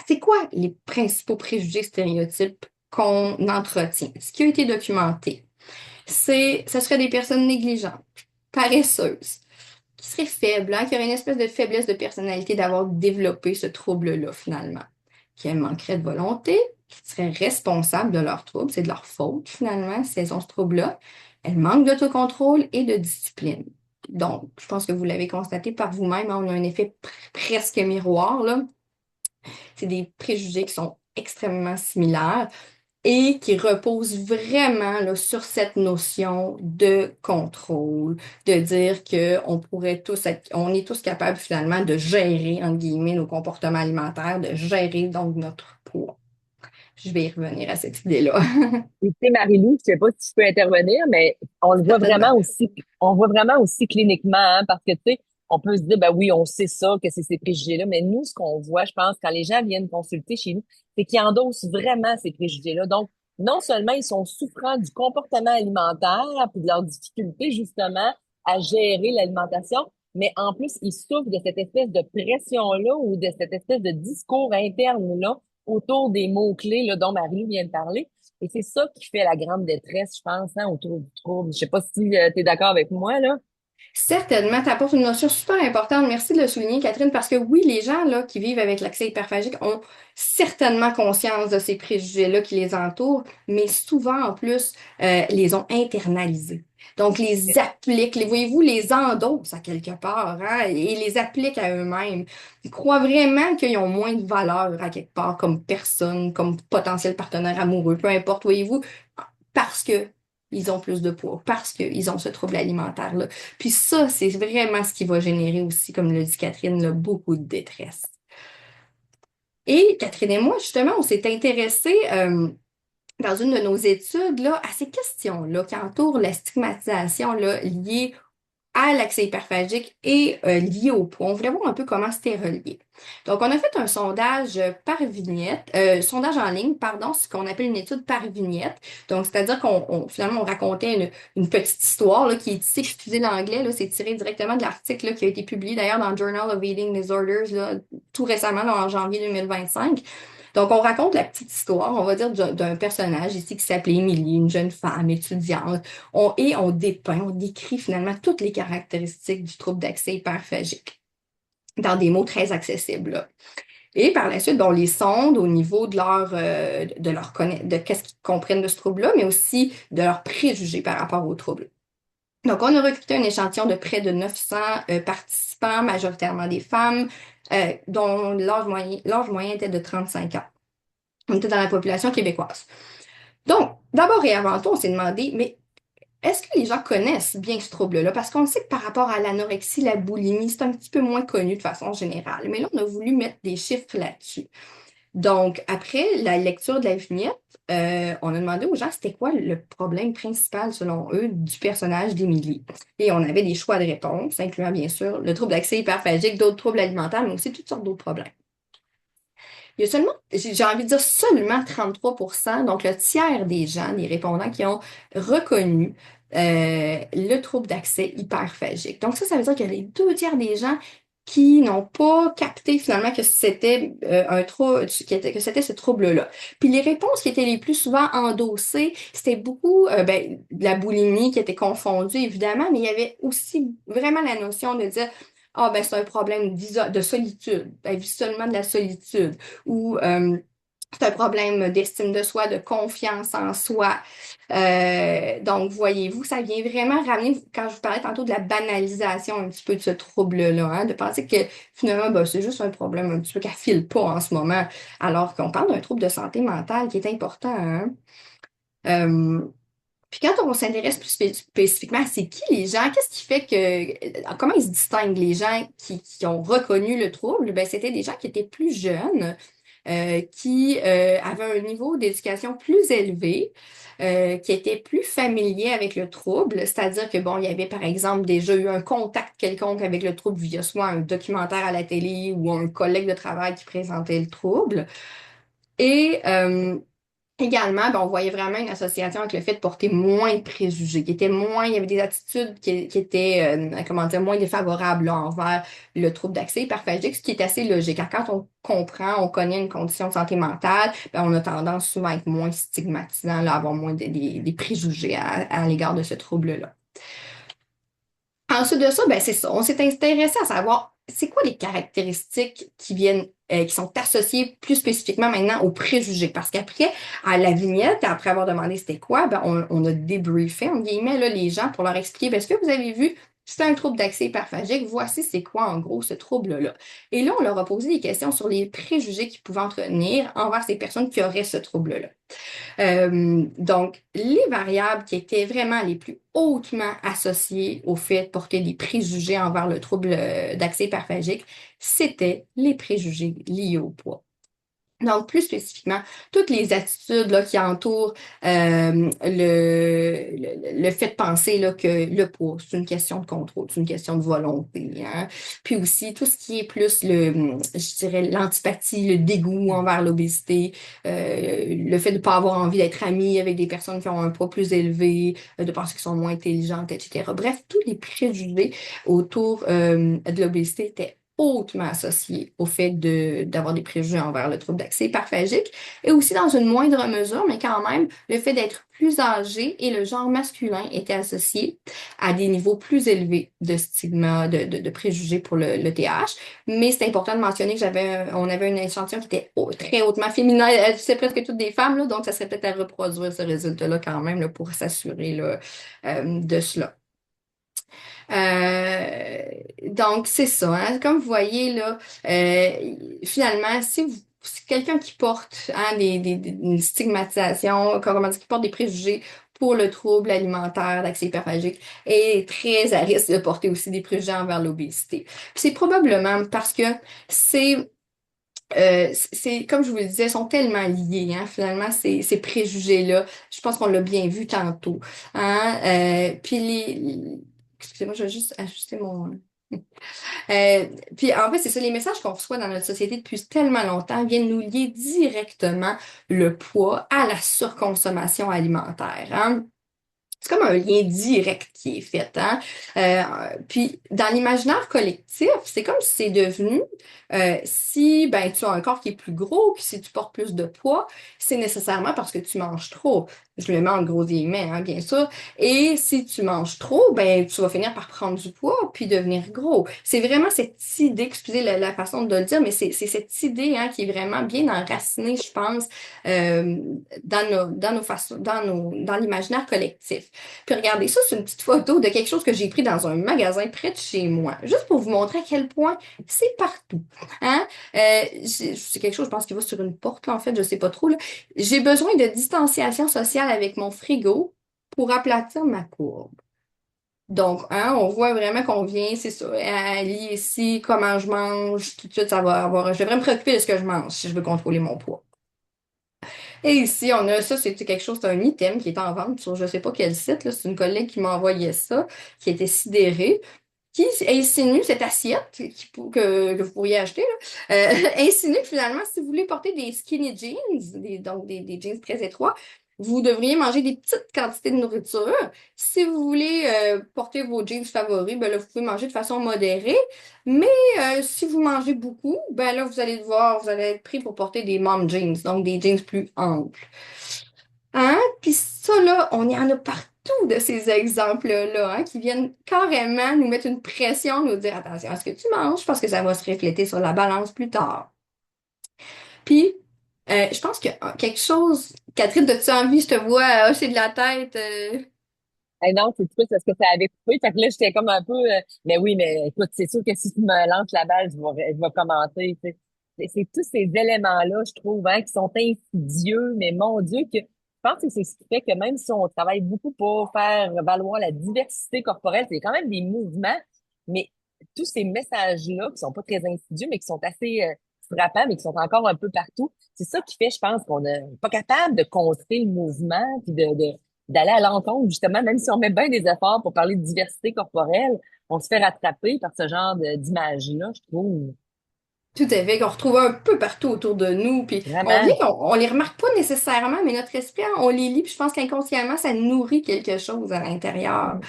C'est quoi les principaux préjugés stéréotypes qu'on entretient? Ce qui a été documenté ce serait des personnes négligentes, paresseuses, qui seraient faibles, hein, qui auraient une espèce de faiblesse de personnalité d'avoir développé ce trouble-là, finalement, qui manqueraient de volonté, qui seraient responsables de leur trouble, c'est de leur faute, finalement, si elles ont ce trouble-là. Elles manquent d'autocontrôle et de discipline. Donc, je pense que vous l'avez constaté par vous-même, hein, on a un effet presque miroir, là. C'est des préjugés qui sont extrêmement similaires et qui repose vraiment là, sur cette notion de contrôle, de dire que on est tous capables finalement de gérer, entre guillemets, nos comportements alimentaires, de gérer donc notre poids. Je vais y revenir à cette idée-là. Et tu sais, Marie-Lou, je sais pas si je peux intervenir, mais Certainement. on le voit vraiment aussi cliniquement, hein, parce que, tu sais, on peut se dire, ben oui, on sait ça, que c'est ces préjugés-là, mais nous, ce qu'on voit, je pense, quand les gens viennent consulter chez nous, c'est qu'ils endossent vraiment ces préjugés-là. Donc, non seulement ils sont souffrants du comportement alimentaire, puis de leur difficulté, justement, à gérer l'alimentation, mais en plus, ils souffrent de cette espèce de pression-là ou de cette espèce de discours interne-là autour des mots-clés, là, dont Marie vient de parler. Et c'est ça qui fait la grande détresse, je pense, hein, autour du trouble. Je sais pas si tu es d'accord avec moi, là. Certainement, tu apportes une notion super importante. Merci de le souligner, Catherine, parce que oui, les gens là, qui vivent avec l'accès hyperphagique ont certainement conscience de ces préjugés-là qui les entourent, mais souvent, en plus, les ont internalisés. Donc, les appliquent, voyez-vous, les endossent à quelque part, hein, et les appliquent à eux-mêmes. Ils croient vraiment qu'ils ont moins de valeur à quelque part comme personne, comme potentiel partenaire amoureux, peu importe, voyez-vous, parce que ils ont plus de poids, parce qu'ils ont ce trouble alimentaire-là. Puis ça, c'est vraiment ce qui va générer aussi, comme le dit Catherine, là, beaucoup de détresse. Et Catherine et moi, justement, on s'est intéressé dans une de nos études là, à ces questions-là qui entourent la stigmatisation là, liée à l'accès hyperphagique et lié au poids. On voulait voir un peu comment c'était relié. Donc, on a fait un sondage par vignette, sondage en ligne, pardon, ce qu'on appelle une étude par vignette. Donc, c'est-à-dire finalement, on racontait une petite histoire là, qui est ici, excusez l'anglais, là, c'est tiré directement de l'article là, qui a été publié d'ailleurs dans le Journal of Eating Disorders là, tout récemment, là, en janvier 2025. Donc, on raconte la petite histoire, on va dire, d'un personnage ici qui s'appelait Émilie, une jeune femme étudiante. On dépeint, on décrit finalement toutes les caractéristiques du trouble d'accès hyperphagique dans des mots très accessibles, là. Et par la suite, bon, on les sonde au niveau de qu'est-ce qu'ils comprennent de ce trouble-là, mais aussi de leurs préjugés par rapport au trouble. Donc, on a recruté un échantillon de près de 900 participants, majoritairement des femmes, dont l'âge moyen était de 35 ans. On était dans la population québécoise. Donc, d'abord et avant tout, on s'est demandé, mais est-ce que les gens connaissent bien ce trouble-là? Parce qu'on sait que par rapport à l'anorexie, la boulimie, c'est un petit peu moins connu de façon générale. Mais là, on a voulu mettre des chiffres là-dessus. Donc, après la lecture de la vignette, on a demandé aux gens c'était quoi le problème principal, selon eux, du personnage d'Émilie. Et on avait des choix de réponse, incluant bien sûr le trouble d'accès hyperphagique, d'autres troubles alimentaires, mais aussi toutes sortes d'autres problèmes. Il y a seulement, j'ai envie de dire seulement 33%, donc le tiers des gens, des répondants qui ont reconnu le trouble d'accès hyperphagique. Donc ça veut dire que les deux tiers des gens qui n'ont pas capté finalement que c'était un trouble, que c'était ce trouble-là. Puis les réponses qui étaient les plus souvent endossées, c'était beaucoup de la boulimie qui était confondue évidemment, mais il y avait aussi vraiment la notion de dire ah ben c'est un problème de solitude, elle vit seulement de la solitude ou c'est un problème d'estime de soi, de confiance en soi. Donc, voyez-vous, ça vient vraiment ramener, quand je vous parlais tantôt de la banalisation un petit peu de ce trouble-là, hein, de penser que finalement, ben, c'est juste un problème un petit peu qu'elle file pas en ce moment, alors qu'on parle d'un trouble de santé mentale qui est important, hein. Euh, Puis quand on s'intéresse plus spécifiquement à c'est qui les gens, qu'est-ce qui fait comment ils se distinguent les gens qui ont reconnu le trouble? Ben, c'était des gens qui étaient plus jeunes, qui avaient un niveau d'éducation plus élevé, qui étaient plus familiers avec le trouble, c'est-à-dire que bon, il y avait par exemple déjà eu un contact quelconque avec le trouble via soit un documentaire à la télé ou un collègue de travail qui présentait le trouble. Et également, ben, on voyait vraiment une association avec le fait de porter moins de préjugés, qui étaient moins, il y avait des attitudes qui étaient, comment dire, moins défavorables là, envers le trouble d'accès hyperphagique, ce qui est assez logique. Car quand on comprend, on connaît une condition de santé mentale, ben, on a tendance souvent à être moins stigmatisant, là, à avoir moins des préjugés à l'égard de ce trouble-là. Ensuite de ça, ben c'est ça. On s'est intéressé à savoir c'est quoi les caractéristiques qui viennent, qui sont associées plus spécifiquement maintenant aux préjugés. Parce qu'après, à la vignette, après avoir demandé c'était quoi, ben on a débriefé, en guillemets, là, les gens pour leur expliquer, ben, est-ce que vous avez vu, c'est un trouble d'accès hyperphagique, voici c'est quoi en gros ce trouble-là. Et là, on leur a posé des questions sur les préjugés qu'ils pouvaient entretenir envers ces personnes qui auraient ce trouble-là. Donc, les variables qui étaient vraiment les plus hautement associées au fait de porter des préjugés envers le trouble d'accès hyperphagique, c'était les préjugés liés au poids. Donc, plus spécifiquement, toutes les attitudes là, qui entourent le fait de penser là, que le poids, c'est une question de contrôle, c'est une question de volonté, hein. Puis aussi, tout ce qui est plus je dirais, l'antipathie, le dégoût envers l'obésité, le fait de ne pas avoir envie d'être ami avec des personnes qui ont un poids plus élevé, de penser qu'elles sont moins intelligentes, etc. Bref, tous les préjugés autour de l'obésité étaient hautement associé au fait d'avoir des préjugés envers le trouble d'accès hyperphagique et aussi dans une moindre mesure, mais quand même, le fait d'être plus âgé et le genre masculin étaient associés à des niveaux plus élevés de stigma, de préjugés pour le TH. Mais c'est important de mentionner que on avait un échantillon qui était très hautement féminin. C'est presque toutes des femmes, là, donc ça serait peut-être à reproduire ce résultat-là quand même là, pour s'assurer là, de cela. Donc, c'est ça, hein. Comme vous voyez, là, finalement, si quelqu'un qui porte hein, une stigmatisation, comment dire, qui porte des préjugés pour le trouble alimentaire d'accès hyperphagique est très à risque de porter aussi des préjugés envers l'obésité. Puis c'est probablement parce que c'est comme je vous le disais, sont tellement liés, hein, finalement, ces préjugés-là. Je pense qu'on l'a bien vu tantôt. Hein, puis excusez-moi, je vais juste ajuster mon. Euh, Puis en fait, c'est ça, les messages qu'on reçoit dans notre société depuis tellement longtemps viennent nous lier directement le poids à la surconsommation alimentaire. Hein. C'est comme un lien direct qui est fait, hein. Puis dans l'imaginaire collectif, c'est comme si c'est devenu si ben tu as un corps qui est plus gros, puis si tu portes plus de poids, c'est nécessairement parce que tu manges trop. Je le mets en gros guillemets, hein, bien sûr. Et si tu manges trop, ben tu vas finir par prendre du poids puis devenir gros. C'est vraiment cette idée, excusez la façon de le dire, mais c'est cette idée hein, qui est vraiment bien enracinée, je pense, euh, dans nos façons, dans l'imaginaire collectif. Puis regardez, ça, c'est une petite photo de quelque chose que j'ai pris dans un magasin près de chez moi, juste pour vous montrer à quel point c'est partout. Hein? C'est quelque chose, je pense, qui va sur une porte, là, en fait, je sais pas trop. Là. J'ai besoin de distanciation sociale avec mon frigo pour aplatir ma courbe. Donc, hein, on voit vraiment qu'on vient, c'est ça, aller ici, comment je mange, tout de suite, ça va avoir, je devrais me préoccuper de ce que je mange si je veux contrôler mon poids. Et ici, on a ça, c'est quelque chose, c'est un item qui est en vente sur je sais pas quel site, là, c'est une collègue qui m'a envoyé ça, qui était sidérée, qui insinue cette assiette que vous pourriez acheter, là, insinue que finalement, si vous voulez porter des skinny jeans, donc des jeans très étroits, vous devriez manger des petites quantités de nourriture. Si vous voulez porter vos jeans favoris, ben là, vous pouvez manger de façon modérée. Mais si vous mangez beaucoup, ben là, vous allez être pris pour porter des mom jeans, donc des jeans plus amples. Hein? Puis ça, là, on y en a partout de ces exemples-là, hein, qui viennent carrément nous mettre une pression, nous dire attention à ce que tu manges parce que ça va se refléter sur la balance plus tard. Puis, je pense que quelque chose, Catherine, as-tu envie, je te vois hocher de la tête. Eh non, c'est plus parce que ça avait coupé. Fait que là, j'étais comme un peu, mais oui, mais écoute, c'est sûr que si tu me lances la balle, je vais commenter, tu sais. C'est tous ces éléments-là, je trouve, hein, qui sont insidieux, mais mon Dieu, que je pense que c'est ce qui fait que même si on travaille beaucoup pour faire valoir la diversité corporelle, c'est quand même des mouvements, mais tous ces messages-là qui sont pas très insidieux, mais qui sont assez frappants, mais qui sont encore un peu partout, c'est ça qui fait, je pense, qu'on n'est pas capable de contrer le mouvement, puis d'aller à l'encontre, justement, même si on met bien des efforts pour parler de diversité corporelle, on se fait rattraper par ce genre d'image-là, je trouve. Tout à fait, qu'on retrouve un peu partout autour de nous, puis on vient, Vraiment. on les remarque pas nécessairement, mais notre esprit, on les lit, puis je pense qu'inconsciemment, ça nourrit quelque chose à l'intérieur.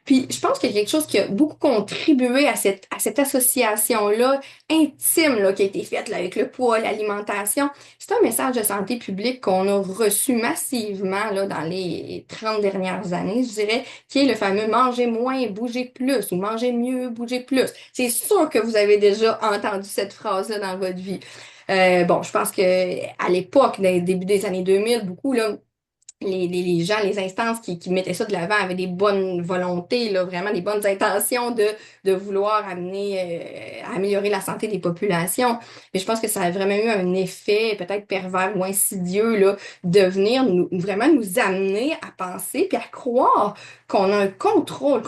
Puis je pense qu'il y a quelque chose qui a beaucoup contribué à cette association-là intime là, qui a été faite là, avec le poids, l'alimentation. C'est un message de santé publique qu'on a reçu massivement là, dans les 30 dernières années, je dirais, qui est le fameux manger moins, bouger plus ou manger mieux, bouger plus. C'est sûr que vous avez déjà entendu cette phrase-là dans votre vie. Bon, je pense que à l'époque, dans les débuts des années 2000, beaucoup là, les gens, les instances qui mettaient ça de l'avant avaient des bonnes volontés, là, vraiment des bonnes intentions de vouloir amener, améliorer la santé des populations. Mais je pense que ça a vraiment eu un effet peut-être pervers ou insidieux, là, de venir vraiment nous amener à penser puis à croire qu'on a un contrôle,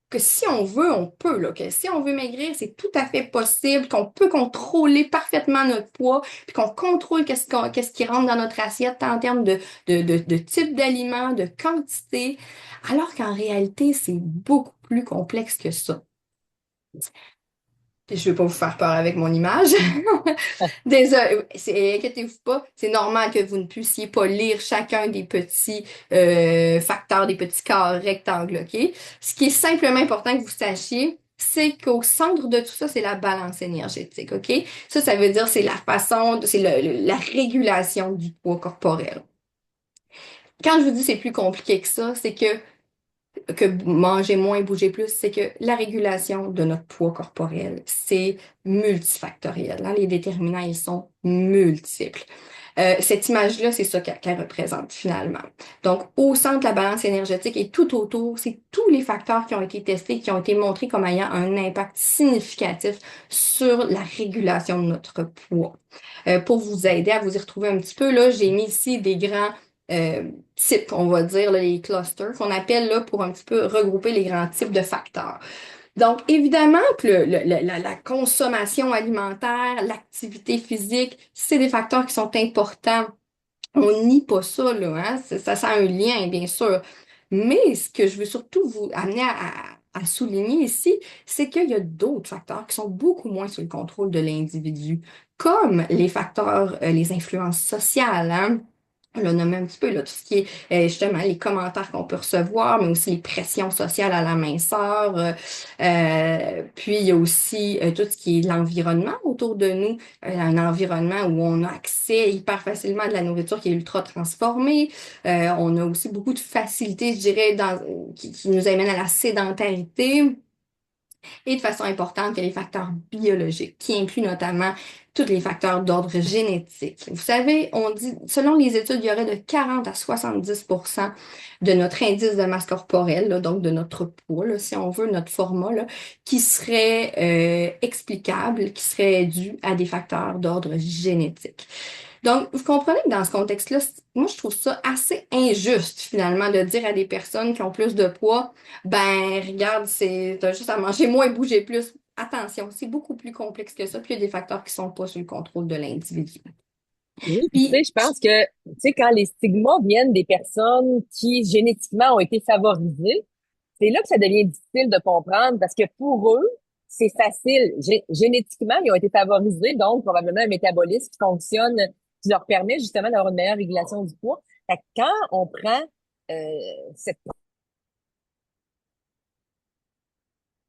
que si on veut, on peut, là, que si on veut maigrir, c'est tout à fait possible, qu'on peut contrôler parfaitement notre poids, puis qu'on contrôle qu'est-ce qui rentre dans notre assiette tant en termes de type d'aliments, de quantité, alors qu'en réalité, c'est beaucoup plus complexe que ça. Puis je ne vais pas vous faire peur avec mon image. Désolé, inquiétez-vous pas, c'est normal que vous ne puissiez pas lire chacun des petits facteurs, des petits carrés rectangles, OK? Ce qui est simplement important que vous sachiez, c'est qu'au centre de tout ça, c'est la balance énergétique, OK? Ça veut dire c'est la façon, c'est la régulation du poids corporel. Quand je vous dis c'est plus compliqué que ça, c'est que manger moins, bouger plus, c'est que la régulation de notre poids corporel, c'est multifactoriel, hein. Les déterminants, ils sont multiples. Cette image-là, c'est ça qu'elle représente finalement. Donc, au centre de la balance énergétique et tout autour, c'est tous les facteurs qui ont été testés, qui ont été montrés comme ayant un impact significatif sur la régulation de notre poids. Pour vous aider à vous y retrouver un petit peu, là, j'ai mis ici des grands types, on va dire, là, les clusters, qu'on appelle là, pour un petit peu regrouper les grands types de facteurs. Donc, évidemment que la consommation alimentaire, l'activité physique, c'est des facteurs qui sont importants. On nie pas ça, là, hein? Ça a un lien, bien sûr. Mais ce que je veux surtout vous amener à souligner ici, c'est qu'il y a d'autres facteurs qui sont beaucoup moins sous le contrôle de l'individu, comme les facteurs, les influences sociales, hein? On l'a nommé un petit peu, là, tout ce qui est justement les commentaires qu'on peut recevoir, mais aussi les pressions sociales à la minceur. Puis il y a aussi tout ce qui est l'environnement autour de nous, un environnement où on a accès hyper facilement à de la nourriture qui est ultra transformée. On a aussi beaucoup de facilité, je dirais, qui nous amène à la sédentarité. Et de façon importante, il y a les facteurs biologiques, qui incluent notamment tous les facteurs d'ordre génétique. Vous savez, on dit, selon les études, il y aurait de 40 à 70 de notre indice de masse corporelle, là, donc de notre poids, là, si on veut, notre format, là, qui serait explicable, qui serait dû à des facteurs d'ordre génétique. Donc, vous comprenez que dans ce contexte-là, moi, je trouve ça assez injuste, finalement, de dire à des personnes qui ont plus de poids, ben, regarde, t'as juste à manger moins, bouger plus. Attention, c'est beaucoup plus complexe que ça, puis il y a des facteurs qui sont pas sous le contrôle de l'individu. Oui, puis tu sais, Puis, je pense que, tu sais, quand les stigmas viennent des personnes qui génétiquement ont été favorisées, c'est là que ça devient difficile de comprendre parce que pour eux, c'est facile. Génétiquement, ils ont été favorisés, donc probablement un métabolisme qui fonctionne, qui leur permet justement d'avoir une meilleure régulation du poids. Fait que quand on prend cette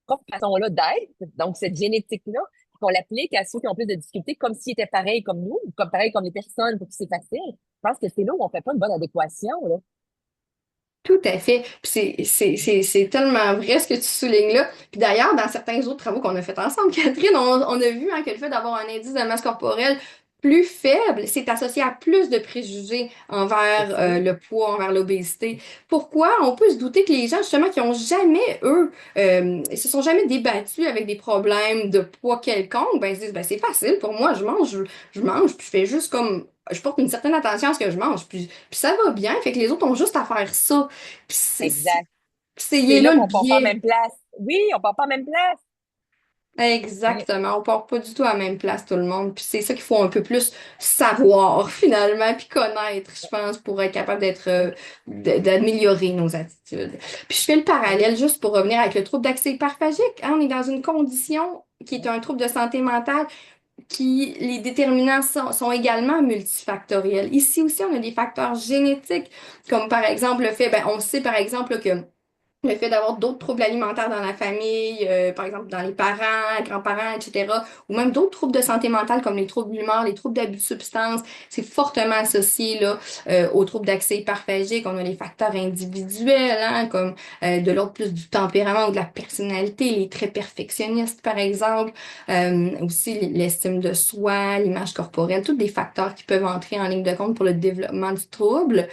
propre façon-là d'être, donc cette génétique-là, qu'on l'applique à ceux qui ont plus de difficultés, comme s'ils étaient pareils comme nous, ou comme pareil comme les personnes pour qui c'est facile, je pense que c'est là où on fait pas une bonne adéquation, là. Tout à fait. Puis c'est tellement vrai ce que tu soulignes là. Puis d'ailleurs, dans certains autres travaux qu'on a fait ensemble, Catherine, on a vu hein, que le fait d'avoir un indice de masse corporelle plus faible, c'est associé à plus de préjugés Je envers sais. le poids, envers l'obésité. Pourquoi? On peut se douter que les gens, justement, qui ont jamais, eux, se sont jamais débattus avec des problèmes de poids quelconque, ben, ils se disent, ben, c'est facile pour moi, je mange, puis je fais juste comme, je porte une certaine attention à ce que je mange, puis ça va bien, fait que les autres ont juste à faire ça. Puis Exact. il C'est est là là le qu'on part pas à la biais. même place. Oui, on part pas à la même place. Mm. Exactement. On part pas du tout à la même place, tout le monde. Puis c'est ça qu'il faut un peu plus savoir, finalement, puis connaître, je pense, pour être capable d'améliorer nos attitudes. Puis je fais le Oui, parallèle juste pour revenir avec le trouble d'accès hyperphagique. Hein, on est dans une condition qui est un trouble de santé mentale qui, les déterminants sont également multifactoriels. Ici aussi, on a des facteurs génétiques, comme par exemple le fait, ben, on sait par exemple que le fait d'avoir d'autres troubles alimentaires dans la famille, par exemple dans les parents, grands-parents, etc., ou même d'autres troubles de santé mentale comme les troubles d'humeur, les troubles d'abus de substances, c'est fortement associé là, aux troubles d'accès hyperphagique. On a les facteurs individuels, hein, comme de l'ordre plus du tempérament ou de la personnalité, les traits perfectionnistes, par exemple, aussi l'estime de soi, l'image corporelle, tous des facteurs qui peuvent entrer en ligne de compte pour le développement du trouble.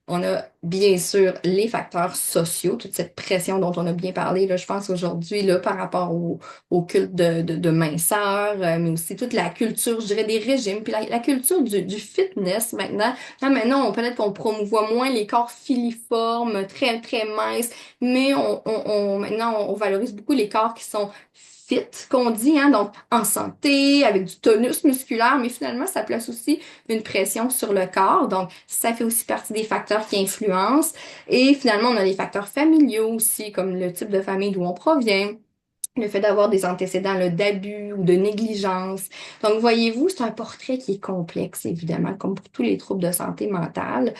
On a bien sûr les facteurs sociaux, toute cette pression dont on a bien parlé, là, je pense aujourd'hui, là, par rapport au culte de minceur, mais aussi toute la culture, je dirais, des régimes, puis la culture du fitness maintenant. Là, maintenant, peut-être qu'on promouvoit moins les corps filiformes, très, très minces, mais maintenant, on valorise beaucoup les corps qui sont fit, qu'on dit, hein, donc en santé, avec du tonus musculaire, mais finalement, ça place aussi une pression sur le corps. Donc, ça fait aussi partie des facteurs qui influencent. Et finalement, on a les facteurs familiaux aussi, comme le type de famille d'où on provient. Le fait d'avoir des antécédents là, d'abus ou de négligence. Donc, voyez-vous, c'est un portrait qui est complexe, évidemment, comme pour tous les troubles de santé mentale.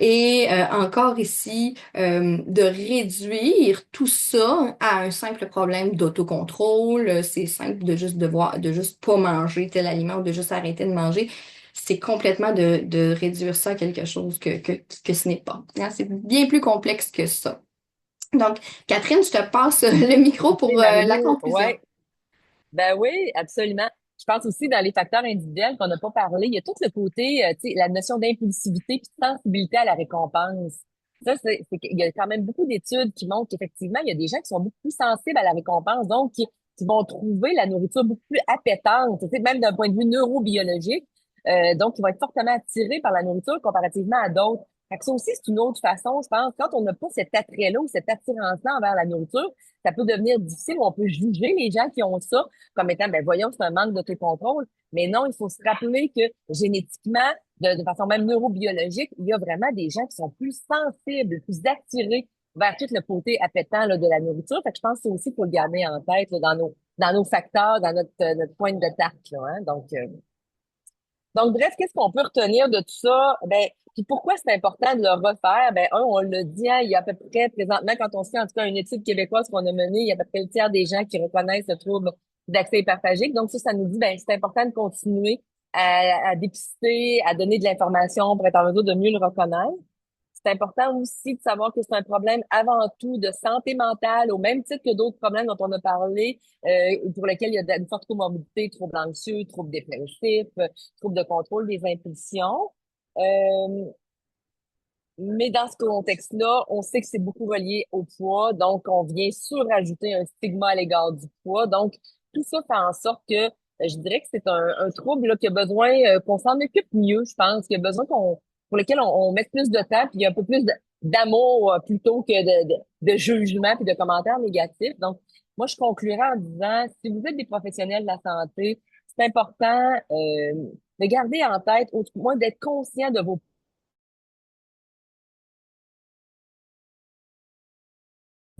Et encore ici, de réduire tout ça à un simple problème d'autocontrôle. C'est simple de juste devoir, de juste pas manger tel aliment ou de juste arrêter de manger. C'est complètement de réduire ça à quelque chose que ce n'est pas. Hein, c'est bien plus complexe que ça. Donc, Catherine, je te passe le micro tu sais, pour la Marie-Lou, conclusion. ouais. Ben oui, absolument. Je pense aussi dans les facteurs individuels qu'on n'a pas parlé, il y a tout le côté, tu sais, la notion d'impulsivité puis de sensibilité à la récompense. Ça, il y a quand même beaucoup d'études qui montrent qu'effectivement, il y a des gens qui sont beaucoup plus sensibles à la récompense, donc qui vont trouver la nourriture beaucoup plus appétante, tu sais, même d'un point de vue neurobiologique. Donc, ils vont être fortement attirés par la nourriture comparativement à d'autres. Fait que ça aussi, c'est une autre façon, je pense, quand on n'a pas cet attrait-là ou cette attirance-là envers la nourriture, ça peut devenir difficile, on peut juger les gens qui ont ça comme étant, ben voyons, c'est un manque d'autocontrôle. Mais non, il faut se rappeler que génétiquement, de façon même neurobiologique, il y a vraiment des gens qui sont plus sensibles, plus attirés vers tout le côté appétant là, de la nourriture. Fait que je pense que c'est aussi pour le garder en tête là, dans nos facteurs, dans notre pointe de tarte. Là, hein. Donc, bref, qu'est-ce qu'on peut retenir de tout ça? Ben, puis pourquoi c'est important de le refaire? Ben, un, on l'a dit, hein, il y a à peu près, présentement, quand on suit en tout cas une étude québécoise qu'on a menée, il y a à peu près le tiers des gens qui reconnaissent le trouble d'accès hyperphagique. Donc, ça nous dit, ben, c'est important de continuer à dépister, à donner de l'information pour être en mesure de mieux le reconnaître. C'est important aussi de savoir que c'est un problème avant tout de santé mentale, au même titre que d'autres problèmes dont on a parlé, pour lesquels il y a une forte comorbidité, troubles anxieux, troubles dépressifs, troubles de contrôle des impulsions. Euh, mais dans ce contexte-là, on sait que c'est beaucoup relié au poids, donc on vient surajouter un stigma à l'égard du poids. Donc, tout ça fait en sorte que je dirais que c'est un trouble là, qui a besoin qu'on s'en occupe mieux, je pense, qui a besoin pour lequel on mette plus de temps, puis un peu plus d'amour plutôt que de jugement puis de commentaires négatifs. Donc, moi, je conclurai en disant, si vous êtes des professionnels de la santé, c'est important de garder en tête, au moins d'être conscient de vos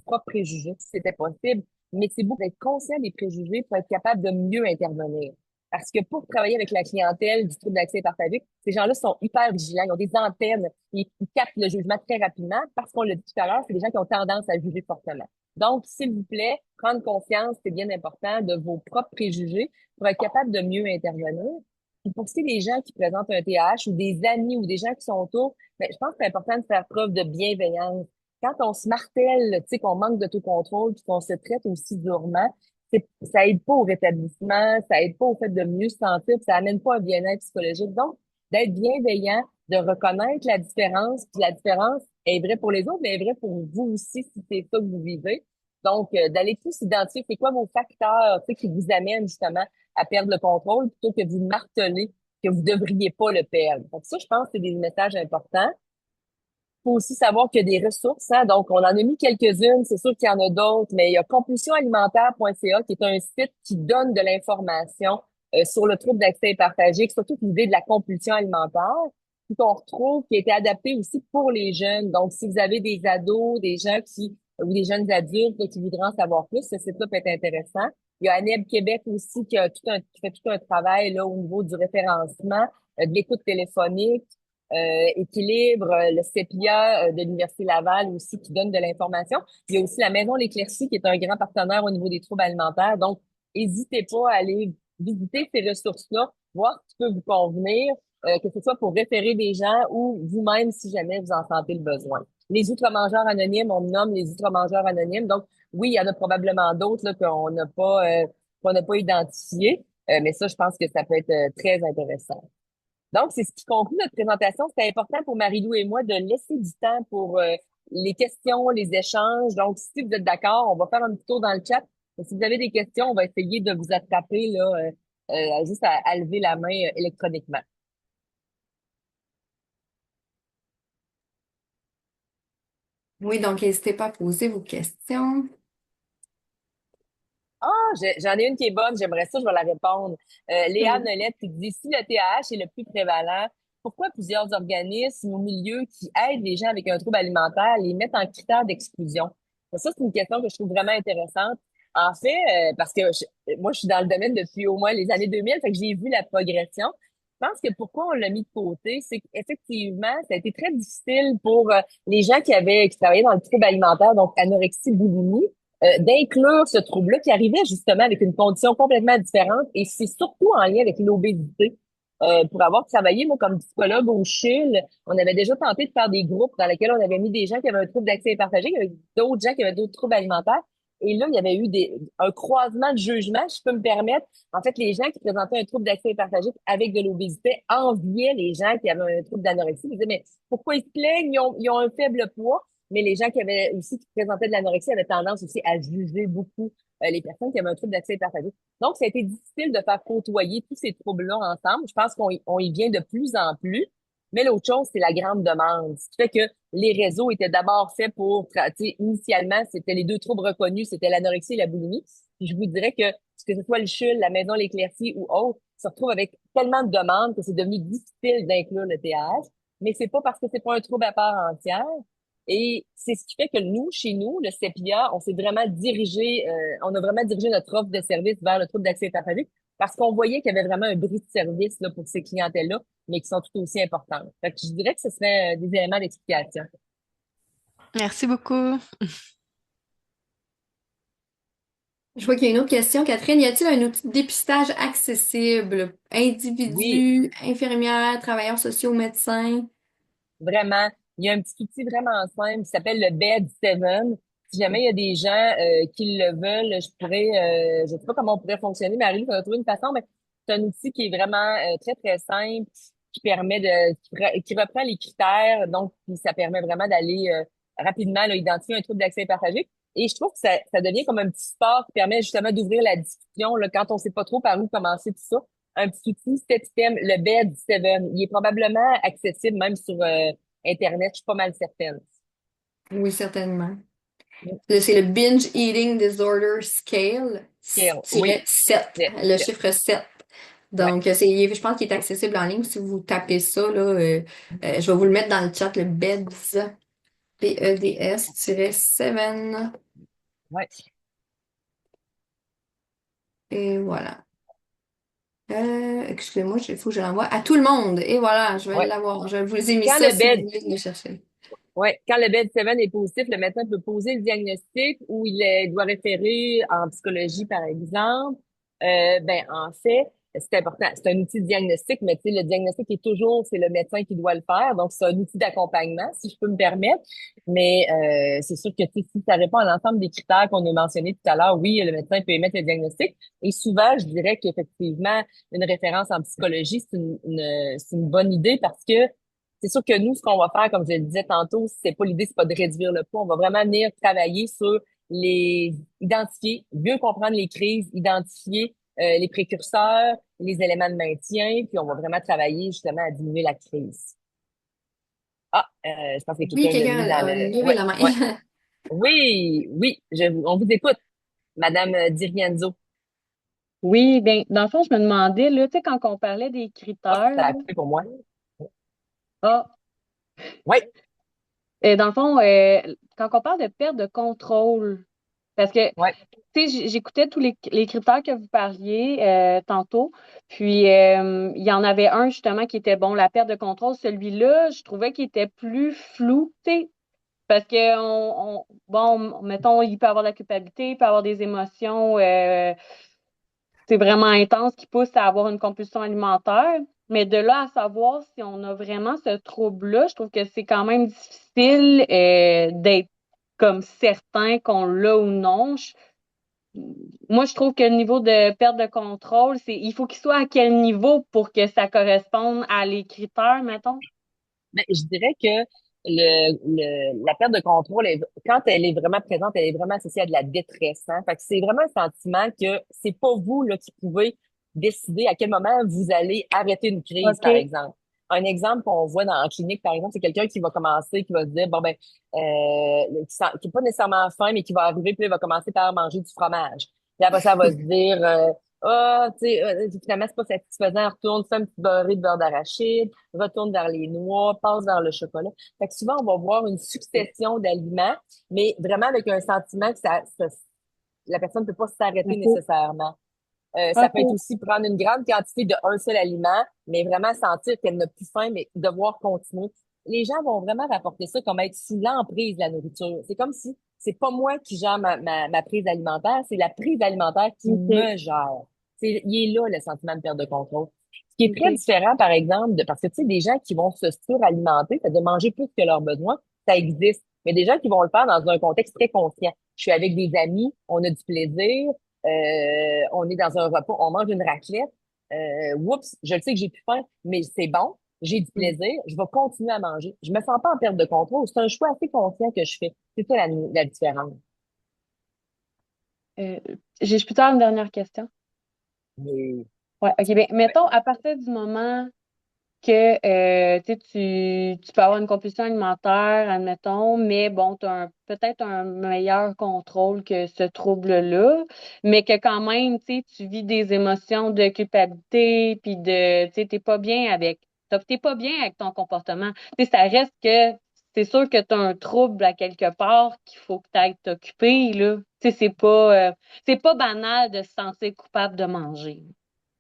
propres préjugés si c'était possible, mais c'est beaucoup d'être conscient des préjugés pour être capable de mieux intervenir. Parce que pour travailler avec la clientèle du trouble d'accès partagé, ces gens-là sont hyper vigilants. Ils ont des antennes. Ils captent le jugement très rapidement parce qu'on l'a dit tout à l'heure, c'est des gens qui ont tendance à juger fortement. Donc, s'il vous plaît, prendre conscience, c'est bien important, de vos propres préjugés pour être capable de mieux intervenir. Puis pour ce qui est des gens qui présentent un TH ou des amis ou des gens qui sont autour, ben, je pense que c'est important de faire preuve de bienveillance. Quand on se martèle, tu sais, qu'on manque d'autocontrôle puis qu'on se traite aussi durement, ça aide pas au rétablissement, ça aide pas au fait de mieux se sentir, puis ça amène pas un bien-être psychologique. Donc, d'être bienveillant, de reconnaître la différence, puis la différence est vraie pour les autres, mais est vraie pour vous aussi si c'est ça que vous vivez. Donc, d'aller tous identifier c'est quoi vos facteurs, tu sais, qui vous amènent justement à perdre le contrôle plutôt que vous marteler que vous devriez pas le perdre. Donc ça, je pense que c'est des messages importants. Faut aussi savoir qu'il y a des ressources, hein. Donc, on en a mis quelques-unes. C'est sûr qu'il y en a d'autres, mais il y a compulsionalimentaire.ca qui est un site qui donne de l'information sur le trouble d'accès partagé, surtout l'idée de la compulsion alimentaire, puis qu'on retrouve qui a été adapté aussi pour les jeunes. Donc, si vous avez des ados, des gens qui ou des jeunes adultes là, qui voudraient en savoir plus, ce site-là peut être intéressant. Il y a ANEB Québec aussi qui fait tout un travail là au niveau du référencement, de l'écoute téléphonique. Équilibre, le CEPIA de l'Université Laval aussi qui donne de l'information. Il y a aussi la Maison L'Éclaircie qui est un grand partenaire au niveau des troubles alimentaires. Donc, n'hésitez pas à aller visiter ces ressources-là, voir ce qui peut vous convenir, que ce soit pour référer des gens ou vous-même si jamais vous en sentez le besoin. Les outre-mangeurs anonymes, on nomme les outre-mangeurs anonymes. Donc, oui, il y en a probablement d'autres là, qu'on n'a pas identifiés, mais ça, je pense que ça peut être très intéressant. Donc, c'est ce qui conclut notre présentation. C'était important pour Marie-Lou et moi de laisser du temps pour les questions, les échanges. Donc, si vous êtes d'accord, on va faire un petit tour dans le chat. Et si vous avez des questions, on va essayer de vous attraper là, juste à lever la main électroniquement. Oui, donc n'hésitez pas à poser vos questions. Ah, j'en ai une qui est bonne, j'aimerais ça, je vais la répondre. Léa Oui. Nolette qui dit, si le TAH est le plus prévalent, pourquoi plusieurs organismes ou milieux qui aident les gens avec un trouble alimentaire les mettent en critère d'exclusion? Ça, c'est une question que je trouve vraiment intéressante. En fait, parce que moi, je suis dans le domaine depuis au moins les années 2000, fait que j'ai vu la progression. Je pense que pourquoi on l'a mis de côté, c'est qu'effectivement, ça a été très difficile pour les gens qui travaillaient dans le trouble alimentaire, donc anorexie, boulimie, d'inclure ce trouble-là qui arrivait justement avec une condition complètement différente et c'est surtout en lien avec l'obésité. Pour avoir travaillé, moi, comme psychologue au CHUL, on avait déjà tenté de faire des groupes dans lesquels on avait mis des gens qui avaient un trouble d'accès partagé, il y avait d'autres gens qui avaient d'autres troubles alimentaires. Et là, il y avait eu un croisement de jugement, si je peux me permettre. En fait, les gens qui présentaient un trouble d'accès partagé avec de l'obésité enviaient les gens qui avaient un trouble d'anorexie. Ils disaient, mais pourquoi ils se plaignent? Ils ont un faible poids. Mais les gens qui présentaient de l'anorexie avaient tendance aussi à juger beaucoup les personnes qui avaient un trouble d'accès partagé. Donc, ça a été difficile de faire côtoyer tous ces troubles-là ensemble. Je pense qu'on y vient de plus en plus. Mais l'autre chose, c'est la grande demande. Ce qui fait que les réseaux étaient d'abord faits pour traiter, initialement, c'était les deux troubles reconnus, c'était l'anorexie et la boulimie. Puis je vous dirais que ce soit le CHUL, la Maison L'Éclaircie ou autre, se retrouve avec tellement de demandes que c'est devenu difficile d'inclure le TAH. Mais c'est pas parce que c'est pas un trouble à part entière. Et c'est ce qui fait que nous, chez nous, le CEPIA, on a vraiment dirigé notre offre de service vers le trouble d'accès partagé parce qu'on voyait qu'il y avait vraiment un bris de service là, pour ces clientèles-là, mais qui sont tout aussi importantes. Fait que je dirais que ce serait des éléments d'explication. Merci beaucoup. Je vois qu'il y a une autre question, Catherine. Y a-t-il un outil de dépistage accessible? Oui, Individus, infirmières, travailleurs sociaux, médecins? vraiment. Il y a un petit outil vraiment simple qui s'appelle le Bed7. Si jamais il y a des gens qui le veulent, je sais pas comment on pourrait fonctionner, mais Marie, on va trouver une façon, mais c'est un outil qui est vraiment très, très simple, qui reprend les critères, donc puis ça permet vraiment d'aller rapidement là, identifier un trouble d'accès partagé. Et je trouve que ça devient comme un petit sport qui permet justement d'ouvrir la discussion là, quand on sait pas trop par où commencer tout ça. Un petit outil, cet système, le Bed7. Il est probablement accessible même sur Internet, je suis pas mal certaine. Oui, certainement. C'est le Binge Eating Disorder Scale Oui, 7, le chiffre 7. ouais, Donc, je pense qu'il est accessible en ligne. Si vous tapez ça, là, je vais vous le mettre dans le chat, le BEDS, BEDS-7. ouais. Et voilà. Excusez-moi, il faut que je l'envoie à tout le monde. Et voilà, je vais Ouais. l'avoir. Je vous ai mis Quand ça le si vous bed voulez le chercher. Ouais, quand le BED7 est positif, le médecin peut poser le diagnostic ou doit référer en psychologie, par exemple. Ben, en fait, c'est important. C'est un outil de diagnostic, mais tu sais, le diagnostic est toujours, c'est le médecin qui doit le faire. Donc, c'est un outil d'accompagnement, si je peux me permettre. Mais c'est sûr que tu sais, si ça répond à l'ensemble des critères qu'on a mentionnés tout à l'heure, oui, le médecin peut émettre le diagnostic. Et souvent, je dirais qu'effectivement, une référence en psychologie, c'est une bonne idée parce que c'est sûr que nous, ce qu'on va faire, comme je le disais tantôt, c'est pas l'idée, c'est pas de réduire le poids. On va vraiment venir travailler sur identifier, mieux comprendre les crises, identifier les précurseurs, les éléments de maintien, puis on va vraiment travailler justement à diminuer la crise. Je pense que Oui, quelqu'un l'a quelqu'un mis dans a le. levé Ouais, la ouais. main. Oui, oui, on vous écoute, Madame Dirienzo. Oui, ben, dans le fond, je me demandais, là, tu sais, quand on parlait des Ah, critères, ça a là, coupé pour moi. ah, Oui, dans le fond, quand on parle de perte de contrôle, parce que, oui, tu sais, j'écoutais tous les critères que vous parliez tantôt, puis il y en avait un, justement, qui était, bon, la perte de contrôle. Celui-là, je trouvais qu'il était plus flou, tu sais, parce que, bon, mettons, il peut avoir de la culpabilité, il peut avoir des émotions, c'est vraiment intense qui pousse à avoir une compulsion alimentaire. Mais de là à savoir si on a vraiment ce trouble-là, je trouve que c'est quand même difficile d'être comme certain qu'on l'a ou non. Moi, je trouve que le niveau de perte de contrôle, il faut qu'il soit à quel niveau pour que ça corresponde à les critères, mettons. ben, je dirais que la perte de contrôle, quand elle est vraiment présente, elle est vraiment associée à de la détresse. Hein? Fait que c'est vraiment un sentiment que c'est pas vous là, qui pouvez décider à quel moment vous allez arrêter une crise, par OK. exemple. Un exemple qu'on voit en clinique, par exemple, c'est quelqu'un qui va commencer, qui va se dire, bon ben, qui n'est pas nécessairement faim, mais qui va arriver, puis il va commencer par manger du fromage. Puis après ça, elle va se dire, tu sais, finalement, c'est pas satisfaisant, retourne, fais un petit beurré de beurre d'arachide, retourne vers les noix, passe vers le chocolat. Fait que souvent, on va voir une succession d'aliments, mais vraiment avec un sentiment que la personne ne peut pas s'arrêter OK. nécessairement. Ça peut être OK. aussi prendre une grande quantité de un seul aliment, mais vraiment sentir qu'elle n'a plus faim, mais devoir continuer. Les gens vont vraiment rapporter ça comme être sous l'emprise de la nourriture. C'est comme si c'est pas moi qui gère ma prise alimentaire, c'est la prise alimentaire qui OK. me gère. Il est là le sentiment de perte de contrôle. Ce qui est très OK. différent, par exemple, parce que tu sais, des gens qui vont se suralimenter, c'est-à-dire manger plus que leurs besoins, ça existe. Mais des gens qui vont le faire dans un contexte très conscient. Je suis avec des amis, on a du plaisir, on est dans un repas, on mange une raclette. Oups, je le sais que j'ai plus faim, mais c'est bon, j'ai du Mm. plaisir, je vais continuer à manger. Je me sens pas en perte de contrôle. C'est un choix assez conscient que je fais. C'est ça la différence. Euh, je peux te faire une dernière question? Mais, Ouais, OK. Ben, ouais. mettons, à partir du moment que tu sais, tu peux avoir une compulsion alimentaire, admettons, mais bon, tu as peut-être un meilleur contrôle que ce trouble-là, mais que quand même, tu sais, tu vis des émotions de culpabilité, puis tu sais, t'es pas bien avec ton comportement. Tu sais, ça reste que c'est sûr que tu as un trouble à quelque part qu'il faut que tu ailles t'occuper, là. Tu sais, c'est pas banal de se sentir coupable de manger.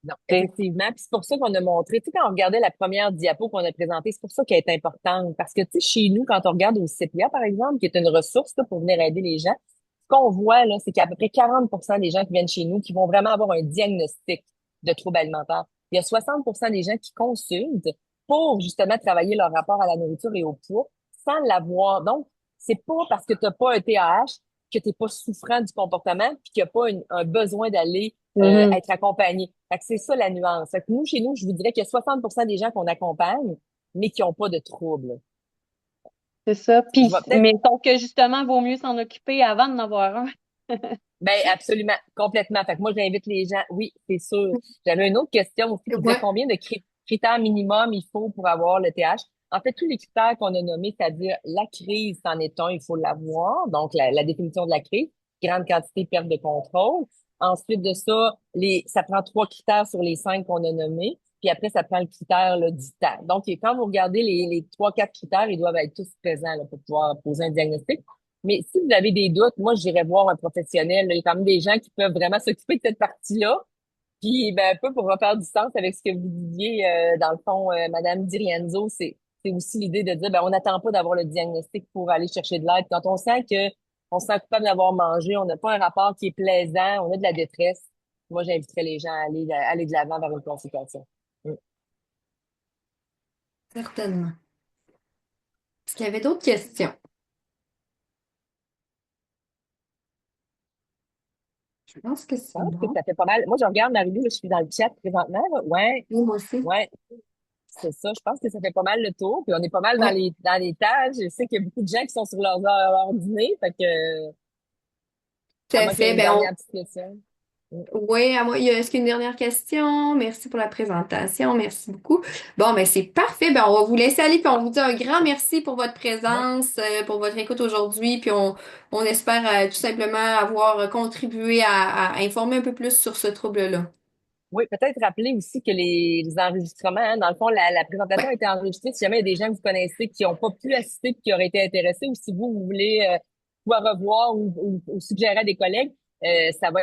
Non, Tu sais. effectivement. Puis c'est pour ça qu'on a montré, tu sais, quand on regardait la première diapo qu'on a présentée, c'est pour ça qu'elle est importante. Parce que, tu sais, chez nous, quand on regarde au CPA, par exemple, qui est une ressource là, pour venir aider les gens, ce qu'on voit, là, c'est qu'à peu près 40% des gens qui viennent chez nous qui vont vraiment avoir un diagnostic de trouble alimentaire. Il y a 60% des gens qui consultent pour justement travailler leur rapport à la nourriture et au poids sans l'avoir. Donc, c'est pas parce que tu n'as pas un TAH que tu n'es pas souffrant du comportement puis qu'il n'y a pas un besoin d'aller Mhm. être accompagné. Fait que c'est ça la nuance. Fait que nous, chez nous, je vous dirais qu'il y a 60% des gens qu'on accompagne, mais qui n'ont pas de troubles. C'est ça. Je Puis, vais peut-être, mais donc, justement, vaut mieux s'en occuper avant d'en avoir un. ben absolument, complètement. Fait que moi, j'invite les gens. Oui, c'est sûr. J'avais une autre question aussi qui disait Ouais. combien de critères minimum il faut pour avoir le TH. En fait, tous les critères qu'on a nommés, c'est-à-dire la crise, c'en est un, il faut l'avoir. Donc, la définition de la crise, grande quantité, perte de contrôle. Ensuite de ça, ça prend 3 critères sur les 5 qu'on a nommés. Puis après, ça prend le critère là, du temps. Donc, quand vous regardez les 3, 4 critères, ils doivent être tous présents là, pour pouvoir poser un diagnostic. Mais si vous avez des doutes, moi, j'irai voir un professionnel. Il y a quand même des gens qui peuvent vraiment s'occuper de cette partie-là. Puis, ben, un peu pour refaire du sens avec ce que vous disiez, dans le fond, Madame Di Rienzo, c'est aussi l'idée de dire, ben, on n'attend pas d'avoir le diagnostic pour aller chercher de l'aide. Quand on se sent coupable d'avoir mangé, on n'a pas un rapport qui est plaisant, on a de la détresse. Moi, j'inviterais les gens à aller de l'avant vers une consultation. Mm. Certainement. Est-ce qu'il y avait d'autres questions? Je pense que Je c'est pense que bon. ça fait pas mal. Moi, je regarde Marie-Lou, je suis dans le chat présentement, là. Ouais, Oui, moi aussi. ouais. C'est ça, je pense que ça fait pas mal le tour. Puis on est pas mal Oui, dans les tâches. Je sais qu'il y a beaucoup de gens qui sont sur leur dîner. Fait que, tout à à moins qu'il y ait fait. une Ben, dernière petite question. Mm. oui, est-ce qu'il y a une dernière question? Merci pour la présentation. Merci beaucoup. Bon, ben, c'est parfait. Ben, on va vous laisser aller, puis on vous dit un grand merci pour votre Ouais. présence, pour votre écoute aujourd'hui, puis on espère tout simplement avoir contribué à informer un peu plus sur ce trouble-là. Oui, peut-être rappeler aussi que les enregistrements, hein, dans le fond, la présentation a Ouais. été enregistrée. Si jamais il y a des gens que vous connaissez qui n'ont pas pu assister et qui auraient été intéressés, ou si vous voulez soit revoir ou suggérer à des collègues, ça va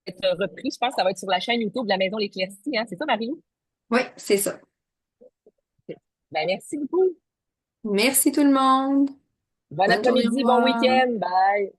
être repris. Je pense que ça va être sur la chaîne YouTube de la Maison L'Éclaircie. Hein. C'est ça, Marie? Oui, c'est ça. Ben, merci beaucoup. Merci tout le monde. Bon Bonne journée, au après-midi, bon revoir. week-end. Bye.